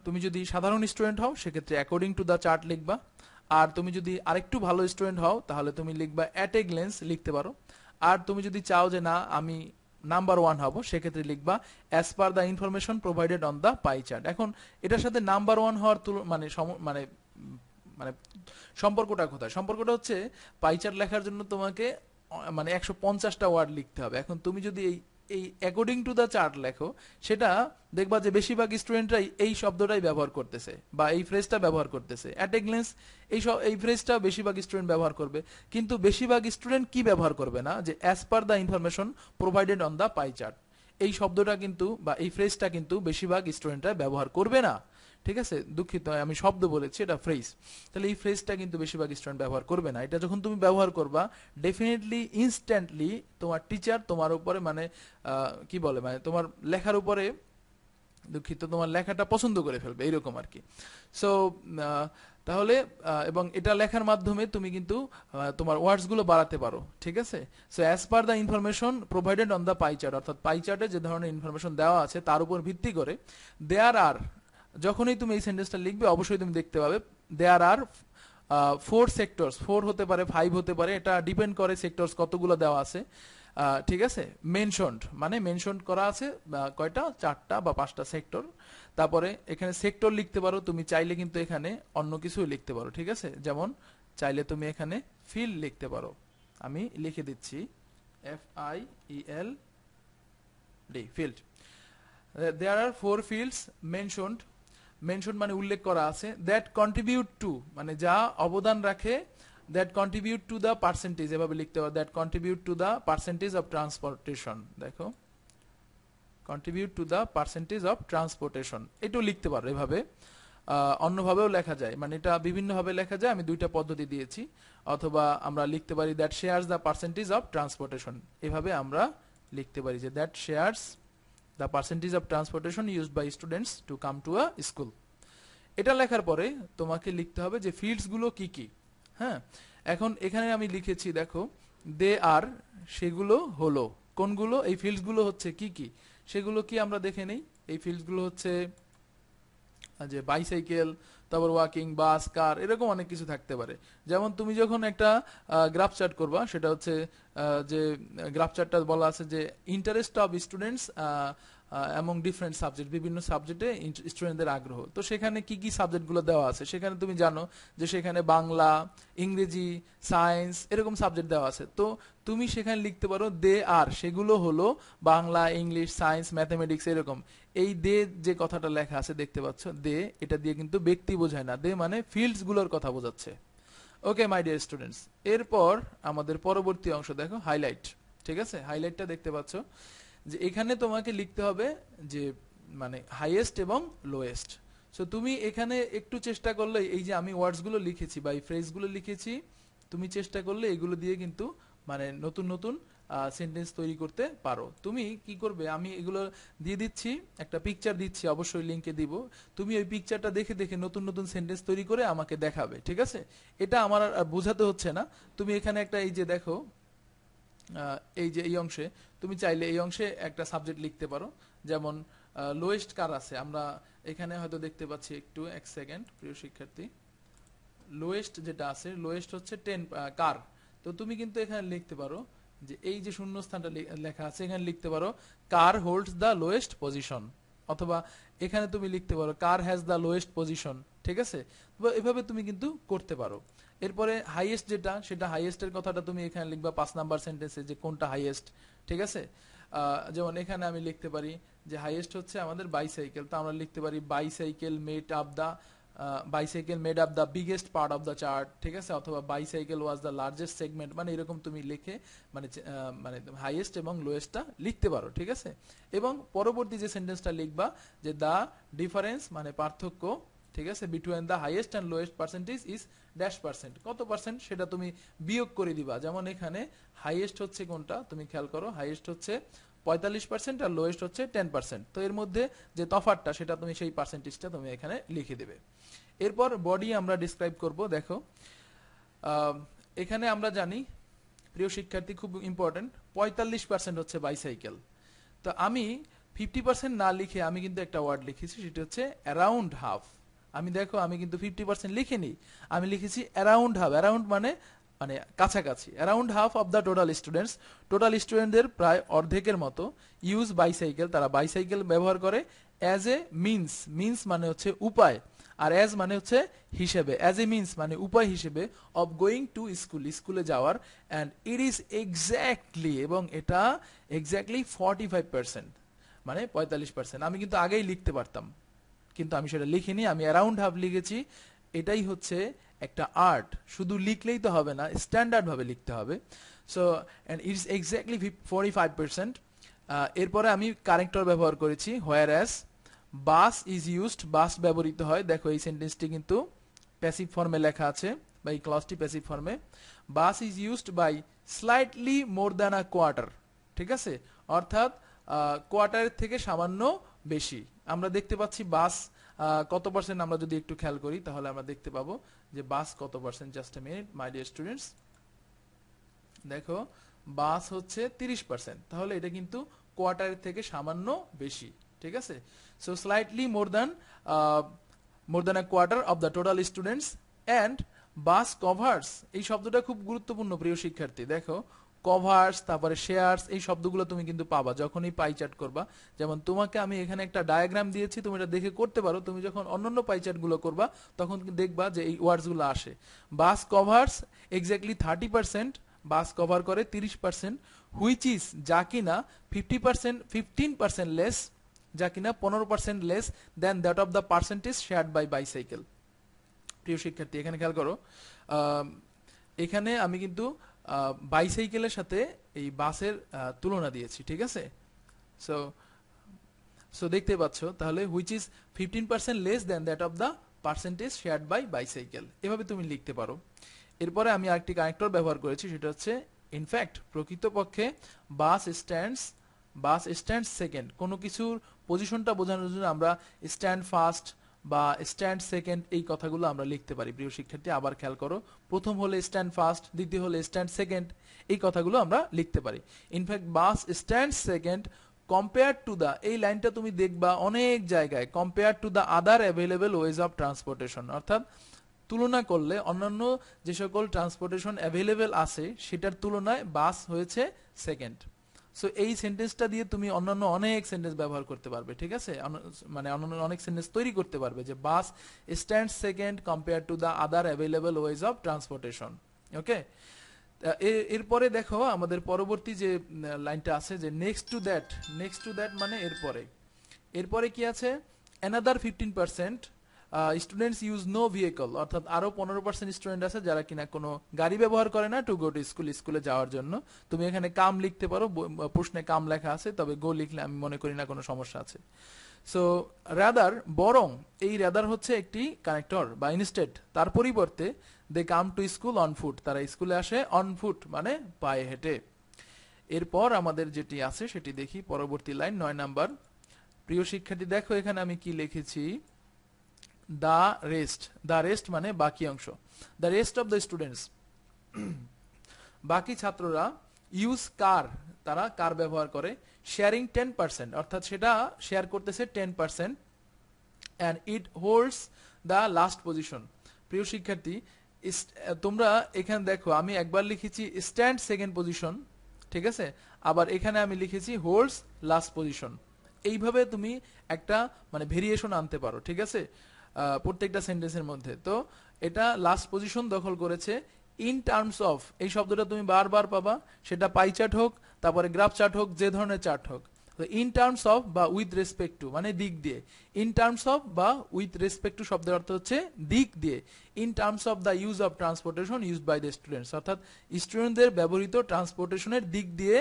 তুমি যদি সাধারণ স্টুডেন্ট হও সেক্ষেত্রে অ্যাকর্ডিং টু দ্য চার্ট লিখবা। আর তুমি যদি আরেকটু ভালো স্টুডেন্ট হও তাহলে তুমি লিখবা অ্যাট এ গ্লেন্স লিখতে পারো। আর তুমি যদি চাও যে না আমি নাম্বার 1 হব, সেক্ষেত্রে লিখবা as per the information provided on the pie chart. এখন এটার সাথে নাম্বার 1 হওয়ার মানে মানে মানে সম্পর্কটা কোথায়? সম্পর্কটা হচ্ছে পাই চার্ট লেখার জন্য তোমাকে মানে 150টা ওয়ার্ড লিখতে হবে। এখন তুমি যদি এই অ্যাকর্ডিং টু দ্য চার্ট লেখো, সেটা দেখবা যে বেশিরভাগ স্টুডেন্টরাই এই শব্দটাই ব্যবহার করতেছে বা এই ফ্রেজটা ব্যবহার করতেছে। অ্যাট এ গ্লেন্স এই ফ্রেজটা বেশিরভাগ স্টুডেন্ট ব্যবহার করবে, কিন্তু বেশিরভাগ স্টুডেন্ট কি ব্যবহার করবে না, যে as per the information provided on the pie chart. এই শব্দটা কিন্তু বা এই ফ্রেজটা কিন্তু বেশিরভাগ স্টুডেন্টরা ব্যবহার করবে না। ঠিক আছে, দুঃখিত আমি শব্দ বলেছি, এটা ফ্রেজ। তাহলে এই ফ্রেজটা কিন্তু বেশিরভাগ স্টুডেন্ট ব্যবহার করবে না। এটা যখন তুমি ব্যবহার করবা ডেফিনেটলি ইনস্ট্যান্টলি তোমার টিচার তোমার উপরে মানে কি বলে, মানে তোমার লেখার উপরে, দুঃখিত, তোমার লেখাটা পছন্দ করে ফেলবে, এইরকম আর কি। সো তাহলে এবং এটা লেখার মাধ্যমে তুমি কিন্তু তোমার ওয়ার্ডস গুলো বাড়াতে পারো। ঠিক আছে, so as per the information provided on the pie chart, অর্থাৎ পাই চার্টে যে ধরনের ইনফরমেশন দেওয়া আছে তার উপর ভিত্তি করে দেয়ার আর, যখনই তুমি এই সেন্টেন্সটা লিখবে অবশ্যই তুমি দেখতে পাবে দেয়ার আর 4 সেক্টরস, 4 হতে পারে 5 হতে পারে, এটা ডিপেন্ড করে সেক্টরস কতগুলো দেওয়া আছে। ঠিক আছে, মেনশনড মানে মেনশন করা আছে কয়টা, 4টা বা 5টা সেক্টর। তারপরে এখানে সেক্টর লিখতে পারো, তুমি চাইলে কিন্তু এখানে অন্য কিছু লিখতে পারো। ঠিক আছে, যেমন চাইলে তুমি এখানে ফিল্ড লিখতে পারো, আমি লিখে দিচ্ছি FIELD ফিল্ড। দেয়ার আর 4 ফিল্ডস মেনশনড, মেনশন মানে উল্লেখ করা আছে, দ্যাট কন্ট্রিবিউট টু মানে যা অবদান রাখে, that contribute to the percentage, এভাবে লিখতে হবে, that contribute to the percentage of transportation. দেখো contribute to the percentage of transportation, এটাও লিখতে পারো এভাবে। অন্যভাবেও লেখা যায়, মানে এটা বিভিন্নভাবে লেখা যায়, আমি দুইটা পদ্ধতি দিয়েছি। অথবা আমরা লিখতে পারি that shares the percentage of transportation, এভাবে আমরা লিখতে পারি যে that shares the percentage of transportation used by students to come to a school. এটা লেখার পরে তোমাকে লিখতে হবে যে ফিল্ডস গুলো কি কি। হ্যাঁ, এখন এখানে আমি লিখেছি দেখো দে আর, সেগুলো হলো কোনগুলো, এই ফিল্ডস গুলো হচ্ছে কি কি, সেগুলো কি আমরা দেখে নেই। এই ফিল্ডস গুলো হচ্ছে যে বাইসাইকেল, তারপর ওয়াকিং, বাস, কার, এরকম অনেক কিছু থাকতে পারে। যেমন তুমি যখন একটা গ্রাফ চার্ট করবা, সেটা হচ্ছে যে গ্রাফ চার্টটা বলা আছে যে interest of students among different subject, বিভিন্ন সাবজেক্টে স্টুডেন্টদের আগ্রহ। তো সেখানে কি কি সাবজেক্টগুলো দেওয়া আছে, সেখানে তুমি জানো যে সেখানে বাংলা, ইংরেজি, সায়েন্স এরকম সাবজেক্ট দেওয়া আছে। তো তুমি সেখানে লিখতে পারো দে আর, সেগুলো হলো বাংলা, ইংলিশ, সায়েন্স, ম্যাথামেটিক্স এরকম। এই দে যে কথাটা লেখা আছে দেখতে পাচ্ছ, দে, এটা দিয়ে কিন্তু ব্যক্তি বোঝায় না, দে মানে ফিল্ডস গুলোর কথা বোঝাচ্ছে। ওকে মাই ডিয়ার স্টুডেন্টস, এরপর আমাদের পরবর্তী অংশ দেখো, হাইলাইট। ঠিক আছে, হাইলাইটটা দেখতে পাচ্ছ যে এখানে তোমাকে লিখতে হবে যে মানে হাইয়েস্ট এবং লোয়েস্ট। সো তুমি এখানে একটু চেষ্টা করলে, এই যে আমি ওয়ার্ডসগুলো লিখেছি বা এই ফ্রেজগুলো লিখেছি, তুমি চেষ্টা করলে এগুলো দিয়ে কিন্তু মানে নতুন নতুন সেন্টেন্স তৈরি করতে পারো। তুমি কি করবে, আমি এগুলো দিয়ে দিচ্ছি, একটা পিকচার দিচ্ছি, অবশ্যই লিঙ্কে দিব। তুমি ওই পিকচারটা দেখে দেখে নতুন নতুন সেন্টেন্স তৈরি করে আমাকে দেখাবে। ঠিক আছে, এটা আমার আর বোঝাতে হচ্ছে না। তুমি এখানে একটা, এই যে দেখো, এই যে এই অংশে তুমি চাইলে এই অংশে একটা সাবজেক্ট লিখতে পারো। যেমন লোয়েস্ট কার আছে, আমরা এখানে হয়তো দেখতে পাচ্ছি, একটু এক সেকেন্ড প্রিয় শিক্ষার্থী, লোয়েস্ট যেটা আছে, লোয়েস্ট হচ্ছে 10 কার। তো তুমি কিন্তু এখানে লিখতে পারো যে এই যে শূন্যস্থানটা লেখা আছে, এখানে লিখতে পারো কার হোল্ডস দ্য লোয়েস্ট পজিশন, অথবা এখানে তুমি লিখতে পারো কার হ্যাজ দ্য লোয়েস্ট পজিশন। ঠিক আছে, এভাবে তুমি কিন্তু করতে পারো। এরপরে হাইয়েস্ট যেটা, সেটা হাইয়েস্টের কথাটা তুমি এখানে লিখবা 5 নাম্বার সেন্টেন্সে, যে কোনটা হাইয়েস্ট। ঠিক আছে, যেমন এখানে আমি লিখতে পারি যে হাইয়েস্ট হচ্ছে আমাদের বাইসাইকেল, তো আমরা লিখতে পারি bicycle made up the bicycle made up the biggest part of the chart. ঠিক আছে, অথবা bicycle was the largest segment, মানে এরকম তুমি লিখে মানে মানে হাইয়েস্ট এবং লোয়েস্টটা লিখতে পারো। ঠিক আছে, এবং পরবর্তী যে সেন্টেন্সটা লিখবা যে দ্য ডিফারেন্স মানে পার্থক্য, ঠিক আছে, between the highest and lowest percentage is dash percent, কত পার্সেন্ট সেটা তুমি বিয়োগ করে দিবা। যেমন এখানে হাইয়েস্ট হচ্ছে কোনটা, তুমি খেয়াল করো, হাইয়েস্ট হচ্ছে 45% আর লোয়েস্ট হচ্ছে 10%। তো এর মধ্যে যে তফাৎটা, সেটা তুমি সেই পার্সেন্টেজটা তুমি এখানে লিখে দেবে। এরপর বডি আমরা ডিসক্রাইব করব। দেখো এখানে আমরা জানি প্রিয় শিক্ষার্থী, খুব ইম্পর্টেন্ট, 45% হচ্ছে বাইসাইকেল। তো আমি 50% না লিখে আমি কিন্তু একটা ওয়ার্ড লিখেছি, সেটা হচ্ছে অ্যারাউন্ড হাফ। আমি দেখো, আমি কিন্তু 50% লিখিনি, আমি লিখেছি অ্যারাউন্ড হাফ। অ্যারাউন্ড মানে মানে কাছাকাছি। Around half of the total students, total স্টুডেন্টদের প্রায় অর্ধেকের মতো ইউজ বাইসাইকেল, তারা বাইসাইকেল ব্যবহার করে অ্যাজ এ মিনস, মিনস মানে হচ্ছে উপায়, আর অ্যাজ মানে হচ্ছে হিসেবে, অ্যাজ এ মিনস মানে উপায় হিসেবে, অফ গোয়িং টু স্কুল, স্কুলে যাওয়ার। অ্যান্ড ইট ইজ এক্স্যাক্টলি, এবং এটা এক্স্যাক্টলি 45%, মানে 45%। আমি কিন্তু আগেই লিখতে পারতাম, কিন্তু আমি সেটা লিখিনি, আমি অ্যারাউন্ড হাফ লিখেছি। এটাই হচ্ছে একটা আর্ট, শুধু লিখলেই তো হবে না, স্ট্যান্ডার্ড ভাবে লিখতে হবে। So and it's exactly 45%। এরপরে আমি কারেক্টর ব্যবহার করেছি, হোয়ার অ্যাজ বাস ইজ ইউজড, বাস ব্যবহৃত হয়। দেখো এই সেন্টেন্সটি কিন্তু প্যাসিভ ফর্মে লেখা আছে, বা এই ক্লজটি প্যাসিভ ফর্মে। Bus is used by slightly more than a quarter. ঠিক আছে, অর্থাৎ কোয়ার্টারের থেকে সামান্য বেশি। আমরা দেখতে পাচ্ছি বাস কত পার্সেন্ট, আমরা যদি একটু খেয়াল করি তাহলে আমরা দেখতে পাবো যে বাস কত percent. Just a minute my dear students, দেখো বাস হচ্ছে 30%, তাহলে এটা কিন্তু কোয়ার্টারের থেকে সামান্য বেশি। ঠিক আছে, so slightly more than a quarter of the total students. And bus covers, এই শব্দটা খুব গুরুত্বপূর্ণ প্রিয় শিক্ষার্থী। দেখো কভার্স, তারপরে শেয়ার্স, এই শব্দগুলো তুমি কিন্তু পাবা যখনই পাই চার্ট করবা। যেমন তোমাকে আমি এখানে একটা ডায়াগ্রাম দিয়েছি, তুমি এটা দেখে করতে পারো। তুমি যখন অন্যান্য পাই চার্ট গুলো করবা তখন দেখবা যে এই ওয়ার্ডস গুলো আসে। বাস কভার্স এক্স্যাক্টলি 30%, বাস কভার করে 30%, হুইচ ইজ, যা কিনা 15% লেস, যা কিনা 15% less than that of the percentage shared by bicycle. প্রিয় শিক্ষার্থী এখানে খেয়াল করো, এখানে আমি কিন্তু বাইসাইকেলের সাথে এই বাসের তুলনা দিয়েছি। ঠিক আছে, সো সো দেখতে পাচ্ছ, তাহলে which is 15% less than that of the percentage shared by bicycle, এভাবে তুমি লিখতে পারো। এরপরে আমি আরেকটি কানেক্টর ব্যবহার করেছি, সেটা হচ্ছে ইনফ্যাক্ট, প্রকৃতপক্ষে বাস স্ট্যান্ড সেকেন্ড। কোনো কিছুর পজিশনটা বোঝানোর জন্য আমরা স্ট্যান্ড ফার্স্ট বা স্ট্যান্ড সেকেন্ড এই কথাগুলো আমরা লিখতে পারি। প্রিয় শিক্ষার্থী আবার খেয়াল করো, প্রথম হলে স্ট্যান্ড ফার্স্ট, দ্বিতীয় হলে স্ট্যান্ড সেকেন্ড, এই কথাগুলো আমরা লিখতে পারি। In fact bus stand second compare to the, এই লাইনটা তুমি দেখবা অনেক জায়গায়, compare to the other available ways of transportation, অর্থাৎ তুলনা করলে অন্যান্য যে সকল ট্রান্সপোর্টেশন অ্যাভেলেবল আছে সেটার তুলনায় বাস হয়েছে সেকেন্ড। সো এই সেন্টেন্সটা দিয়ে তুমি অন্যান্য অনেক সেন্টেন্স ব্যবহার করতে পারবে, ঠিক আছে, মানে অন্যান্য অনেক সেন্টেন্স তৈরি করতে পারবে যে bus stand second compare to the other available ways of transportation. Okay, এরপরে দেখো আমাদের পরবর্তী যে লাইনটা আছে যে next to that, next to that মানে এরপরে, এরপরে কি আছে, another 15% students use no vehicle, অর্থাৎ আরো 15% স্টুডেন্ট আছে যারা কিনা কোনো গাড়ি ব্যবহার করে না টু গো টু স্কুল, স্কুলে যাওয়ার জন্য। তুমি এখানে কাম লিখতে পারো, প্রশ্নে কাম লেখা আছে, তবে গো লিখলে আমি মনে করি না কোনো সমস্যা আছে। সো রাদার, বরং, এই রাদার হচ্ছে একটি কানেক্টর বা ইনস্টেড, তার পরিবর্তে they come to school on foot, তারা স্কুলে আসে অন ফুট মানে পায়ে হেঁটে। এরপর আমাদের যেটি আছে সেটি দেখি, পরবর্তী লাইন 9 নাম্বার। প্রিয় শিক্ষার্থী দেখো এখানে আমি কি লিখেছি, দ্য রেস্ট, দ্য রেস্ট মানে বাকি অংশ, the rest of the students, বাকি ছাত্ররা ইউজ কার, তারা কার ব্যবহার করে, শেয়ারিং 10%, অর্থাৎ সেটা শেয়ার করতেছে 10%, and it holds the last position. প্রিয় শিক্ষার্থী তোমরা এখানে দেখো আমি একবার লিখেছি স্ট্যান্ড সেকেন্ড পজিশন, ঠিক আছে, আবার এখানে আমি লিখেছি হোল্ডস লাস্ট পজিশন। এইভাবে তুমি একটা মানে ভেরিয়েশন আনতে পারো, ঠিক আছে, প্রত্যেকটা সেন্টেন্সের মধ্যে। তো এটা লাস্ট পজিশন দখল করেছে ইন টার্মস অফ, এই শব্দটা তুমি বারবার পাবা, সেটা পাই চার্ট হোক, তারপরে গ্রাফ চার্ট হোক, যে ধরনের চার্ট হোক। তো ইন টার্মস অফ বা উইথ রেসপেক্ট টু মানে দিক দিয়ে, ইন টার্মস অফ বা উইথ রেসপেক্ট টু শব্দের অর্থ হচ্ছে দিক দিয়ে, in terms of the use of transportation used by the students, অর্থাৎ স্টুডেন্টদের ব্যবহৃত ট্রান্সপোর্টেশনের দিক দিয়ে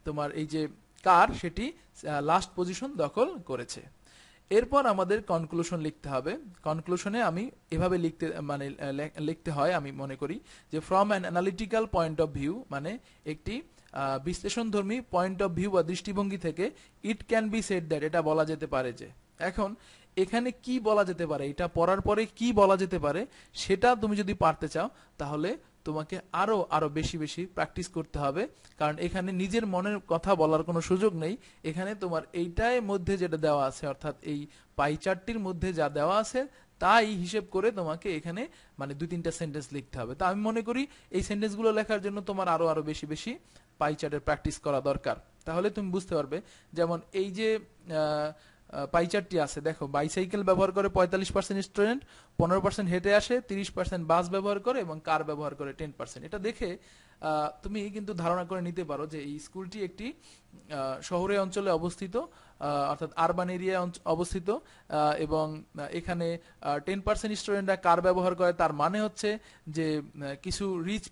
তোমার এই যে কার সেটি লাস্ট পজিশন দখল করেছে। এরপর আমাদের কনক্লুশন লিখতে হবে। কনক্লুশনে আমি এভাবে লিখতে হয় আমি মনে করি যে from an analytical point of view, মানে একটি বিশ্লেষণধর্মী পয়েন্ট অফ ভিউ বা দৃষ্টিভঙ্গি থেকে it can be said that, এটা বলা যেতে পারে যে, এখন এখানে কি বলা যেতে পারে, এটা পড়ার পরে কি বলা যেতে পারে সেটা তুমি যদি পারতে চাও তাহলে তোমাকে আরো আরো বেশি বেশি প্র্যাকটিস করতে হবে, কারণ এখানে নিজের মনের কথা বলার কোনো সুযোগ নেই। এখানে তোমার এইটার মধ্যে যেটা দেওয়া আছে, অর্থাৎ এই পাই চার্টটির মধ্যে যা দেওয়া আছে তাই হিসেব করে তোমাকে এখানে মানে 2-3টা সেন্টেন্স লিখতে হবে। তা আমি মনে করি এই সেন্টেন্সগুলো লেখার জন্য তোমার আরো আরো বেশি বেশি পাই চার্টের প্র্যাকটিস করা দরকার, তাহলে তুমি বুঝতে পারবে। যেমন এই যে পাই চার্টটি আছে, দেখো বাইসাইকেল ব্যবহার করে 45% স্টুডেন্ট, 15% হেঁটে আসে, 30% বাস ব্যবহার করে এবং কার ব্যবহার করে 10%। এটা দেখে তুমি কিন্তু ধারণা করে নিতে পারো যে এই স্কুলটি একটি শহরে অঞ্চলে অবস্থিত, অর্থাৎ আরবান এরিয়ায় অবস্থিত, এবং এখানে 10% স্টুডেন্টরা কার ব্যবহার করে, তার মানে হচ্ছে যে কিছু রিচ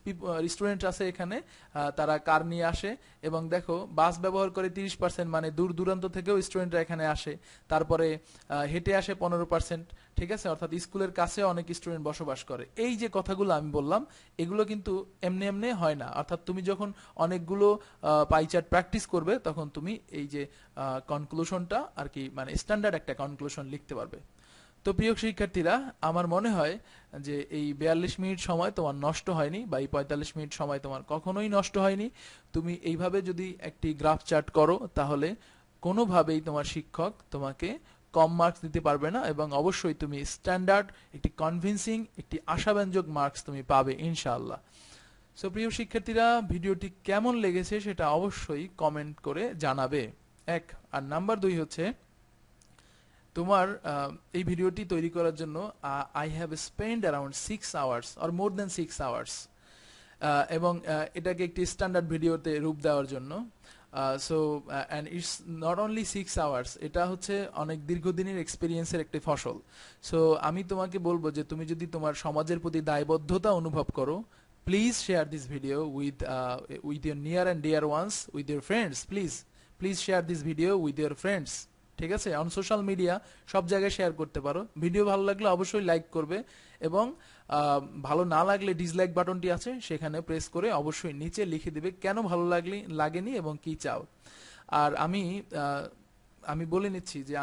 স্টুডেন্ট আছে এখানে, তারা কার নিয়ে আসে। এবং দেখো বাস ব্যবহার করে 30%, মানে দূর দূরান্ত থেকেও স্টুডেন্টরা এখানে আসে। তারপরে হেঁটে আসে 15%, ঠিক আছে, অর্থাৎ স্কুলের কাছে অনেক স্টুডেন্ট বসবাস করে। এই যে কথাগুলো আমি বললাম এগুলো কিন্তু এমনি এমনি হয় না, অর্থাৎ তুমি যখন অনেকগুলো পাই চার্ট প্র্যাকটিস করবে তখন তুমি এই যে কনক্লুশনটা আর কি মানে স্ট্যান্ডার্ড একটা কনক্লুশন লিখতে পারবে। তো প্রিয় শিক্ষার্থীরা, আমার মনে হয় যে এই 42 মিনিট সময় তোমার নষ্ট হয়নি, বা এই 45 মিনিট সময় তোমার কখনোই নষ্ট হয়নি। তুমি এইভাবে যদি একটি গ্রাফ চার্ট করো তাহলে কোনোভাবেই তোমার শিক্ষক তোমাকে কম মার্কস দিতে পারবে না, এবং অবশ্যই তুমি স্ট্যান্ডার্ড একটি কনভিন্সিং একটি আশাব্যঞ্জক মার্কস তুমি পাবে ইনশাআল্লাহ। সো প্রিয় শিক্ষার্থীরা, ভিডিওটি কেমন লেগেছে সেটা অবশ্যই কমেন্ট করে জানাবে, 1। আর নাম্বার 2 হচ্ছে তোমার এই ভিডিওটি তৈরি করার জন্য I have spend around 6 hours or more than 6 hours, এবং এটাকে একটি স্ট্যান্ডার্ড ভিডিওতে রূপ দেওয়ার জন্য। So and it's not only 6 hours, এটা হচ্ছে অনেক দীর্ঘদিনের এক্সপিরিয়েন্সের একটি ফসল। সো আমি তোমাকে বলবো যে তুমি যদি তোমার সমাজের প্রতি দায়বদ্ধতা অনুভব করো, please share this video with your near and deer once, with your friends. Please share this video with your friends, ঠিক আছে, অন সোশ্যাল মিডিয়া সব জায়গায় শেয়ার করতে পারো। ভিডিও ভালো লাগলে অবশ্যই লাইক করবে, এবং ভালো না লাগলে ডিসলাইক বাটনটি আছে সেখানে প্রেস করে অবশ্যই নিচে লিখে দিবে কেন ভালো লাগেনি এবং কি চাও। আর আমি বলে নিচ্ছি যে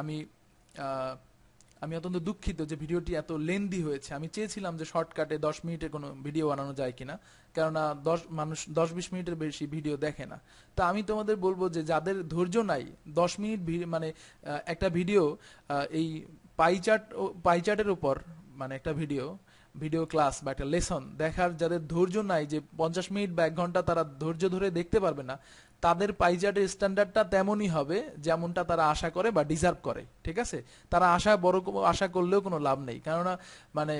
আমি অত্যন্ত দুঃখিত যে ভিডিওটি এত লেন্দি হয়েছে। আমি চেয়েছিলাম যে শর্টকাটে 10 মিনিটের কোনো ভিডিও বানানো যায় কিনা, কেননা 10-20 মিনিটের বেশি ভিডিও দেখে না। তা আমি তোমাদের বলবো যে যাদের ধৈর্য নাই 10 মিনিট মানে একটা ভিডিও, এই পাইচার্টের উপর মানে একটা ভিডিও ক্লাস বা একটা লেসন দেখার যাদের ধৈর্য নাই, যে 50 মিনিট বা 1 ঘন্টা তারা ধৈর্য ধরে দেখতে পারবে না, তাদের পাইচার্টের স্ট্যান্ডার্ডটা তেমনই হবে যেমনটা তারা আশা করে বা ডিজার্ভ করে। ঠিক আছে, তারা আশা করলেও কোনো লাভ নেই, কেননা মানে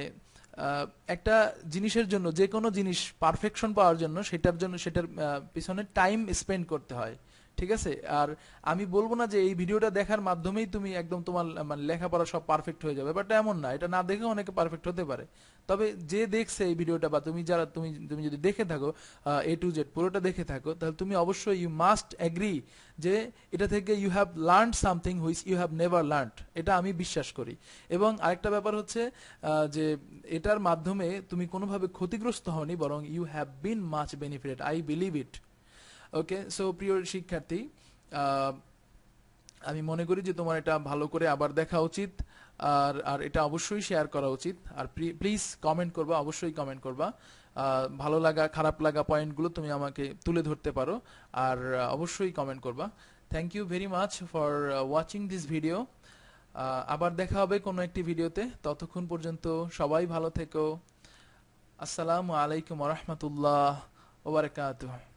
একটা জিনিসের জন্য, যে কোনো জিনিস পারফেকশন পাওয়ার জন্য সেটার পিছনে টাইম স্পেন্ড করতে হয়। ঠিক আছে, আর আমি বলবো না যে এই ভিডিওটা দেখার মাধ্যমেই তুমি একদম তোমার মানে লেখাপড়া সব পারফেক্ট হয়ে যাবে, বাট এমন না, এটা না দেখে অনেকে পারফেক্ট হতে পারে। তবে যে দেখছে এই ভিডিওটা, বা তুমি যদি দেখে থাকো A to Z পুরোটা দেখে থাকো, তাহলে তুমি অবশ্যই ইউ মাস্ট এগ্রি যে এটা থেকে you have learned something which you have never learned, এটা আমি বিশ্বাস করি। এবং আরেকটা ব্যাপার হচ্ছে যে এটার মাধ্যমে তুমি কোনোভাবে ক্ষতিগ্রস্ত হওনি, বরং you have been much benefited, I believe it. Okay, so প্রিয় শিক্ষার্থী, আমি মনে করি যে তোমার এটা ভালো করে আবার দেখা উচিত, আর এটা অবশ্যই শেয়ার করা উচিত। আর প্লিজ কমেন্ট করবা, অবশ্যই কমেন্ট করবা, ভালো লাগা খারাপ লাগা পয়েন্টগুলো তুমি আমাকে তুলে ধরতে পারো, আর অবশ্যই কমেন্ট করবা। Thank you very much for watching this video. আবার দেখা হবে কোনো একটি ভিডিওতে, ততক্ষণ পর্যন্ত সবাই ভালো থেকো। আসসালামু আলাইকুম ওয়া রাহমাতুল্লাহ ওয়া বারাকাতুহু।